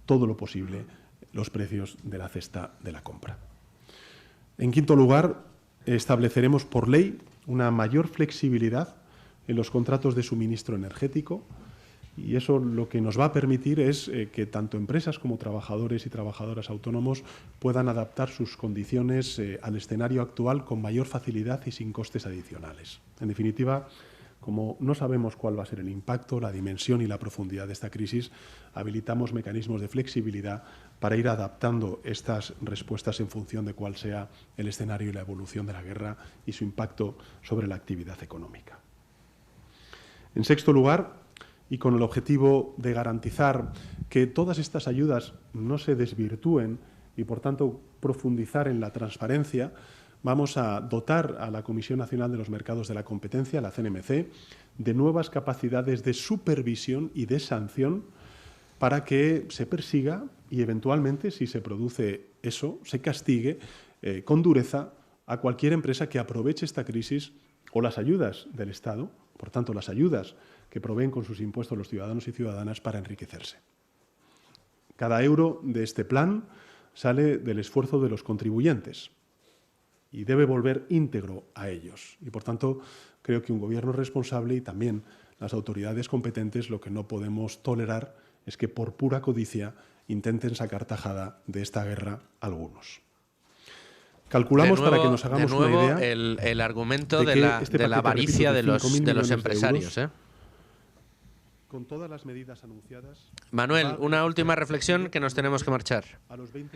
todo lo posible los precios de la cesta de la compra. En quinto lugar, estableceremos por ley una mayor flexibilidad en los contratos de suministro energético y eso lo que nos va a permitir es que tanto empresas como trabajadores y trabajadoras autónomos puedan adaptar sus condiciones al escenario actual con mayor facilidad y sin costes adicionales. En definitiva, como no sabemos cuál va a ser el impacto, la dimensión y la profundidad de esta crisis, habilitamos mecanismos de flexibilidad para ir adaptando estas respuestas en función de cuál sea el escenario y la evolución de la guerra y su impacto sobre la actividad económica. En sexto lugar, y con el objetivo de garantizar que todas estas ayudas no se desvirtúen y, por tanto, profundizar en la transparencia, vamos a dotar a la Comisión Nacional de los Mercados de la Competencia, la CNMC, de nuevas capacidades de supervisión y de sanción para que se persiga y, eventualmente, si se produce eso, se castigue con dureza a cualquier empresa que aproveche esta crisis o las ayudas del Estado, por tanto, las ayudas que proveen con sus impuestos los ciudadanos y ciudadanas para enriquecerse. Cada euro de este plan sale del esfuerzo de los contribuyentes y debe volver íntegro a ellos. Y, por tanto, creo que un gobierno responsable y también las autoridades competentes, lo que no podemos tolerar es que por pura codicia intenten sacar tajada de esta guerra algunos. Calculamos, para que nos hagamos una idea, el argumento de la avaricia de los empresarios. Con todas las medidas anunciadas. Manuel, una última reflexión que nos tenemos que marchar.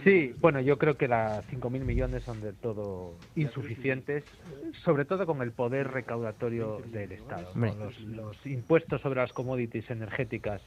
Sí, bueno, yo creo que las 5.000 millones son del todo insuficientes, sobre todo con el poder recaudatorio del Estado, ¿no? Los impuestos sobre las commodities energéticas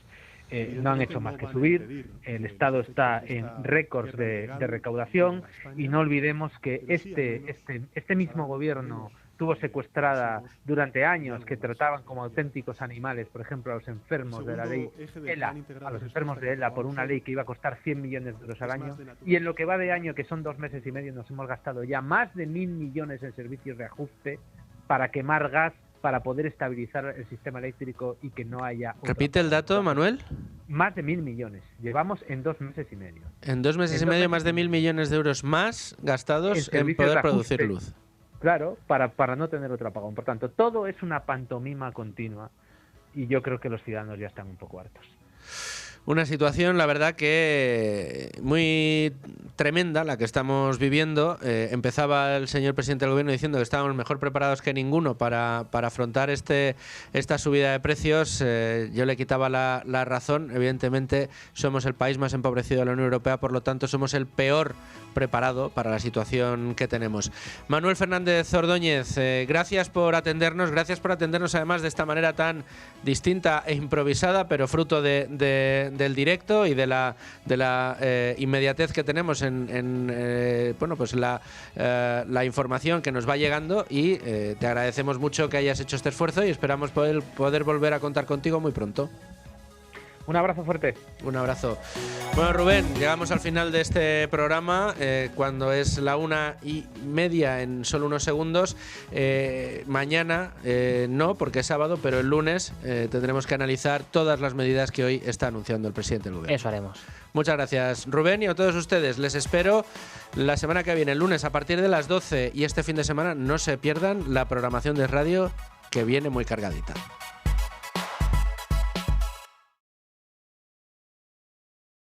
no han hecho más que subir, el Estado está en récords de recaudación y no olvidemos que este mismo gobierno tuvo secuestrada durante años, que trataban como auténticos animales, por ejemplo, a los enfermos de la ley ELA, a los enfermos de ELA por una ley que iba a costar 100 millones de euros al año, y en lo que va de año, que son 2 meses y medio, nos hemos gastado ya más de 1.000 millones en servicios de ajuste para quemar gas, para poder estabilizar el sistema eléctrico y que no haya... ¿Repite el dato, Manuel? Más de 1.000 millones. Llevamos en 2 meses y medio. En 2 meses y medio, más de 1.000 millones de euros más gastados en poder producir luz. Claro, para no tener otro apagón. Por tanto, todo es una pantomima continua y yo creo que los ciudadanos ya están un poco hartos. Una situación, la verdad, que muy tremenda la que estamos viviendo. Empezaba el señor presidente del Gobierno diciendo que estábamos mejor preparados que ninguno para afrontar esta subida de precios. Yo le quitaba la razón. Evidentemente, somos el país más empobrecido de la Unión Europea, por lo tanto, somos el peor preparado para la situación que tenemos. Manuel Fernández Ordóñez, gracias por atendernos además de esta manera tan distinta e improvisada, pero fruto del directo y de la inmediatez que tenemos en pues la información que nos va llegando, y te agradecemos mucho que hayas hecho este esfuerzo y esperamos poder volver a contar contigo muy pronto. Un abrazo fuerte. Un abrazo. Bueno, Rubén, llegamos al final de este programa, cuando es la 1:30 en solo unos segundos. Mañana no, porque es sábado, pero el lunes tendremos que analizar todas las medidas que hoy está anunciando el presidente del Gobierno. Eso haremos. Muchas gracias, Rubén, y a todos ustedes. Les espero la semana que viene, el lunes, a partir de las 12, y este fin de semana no se pierdan la programación de radio, que viene muy cargadita.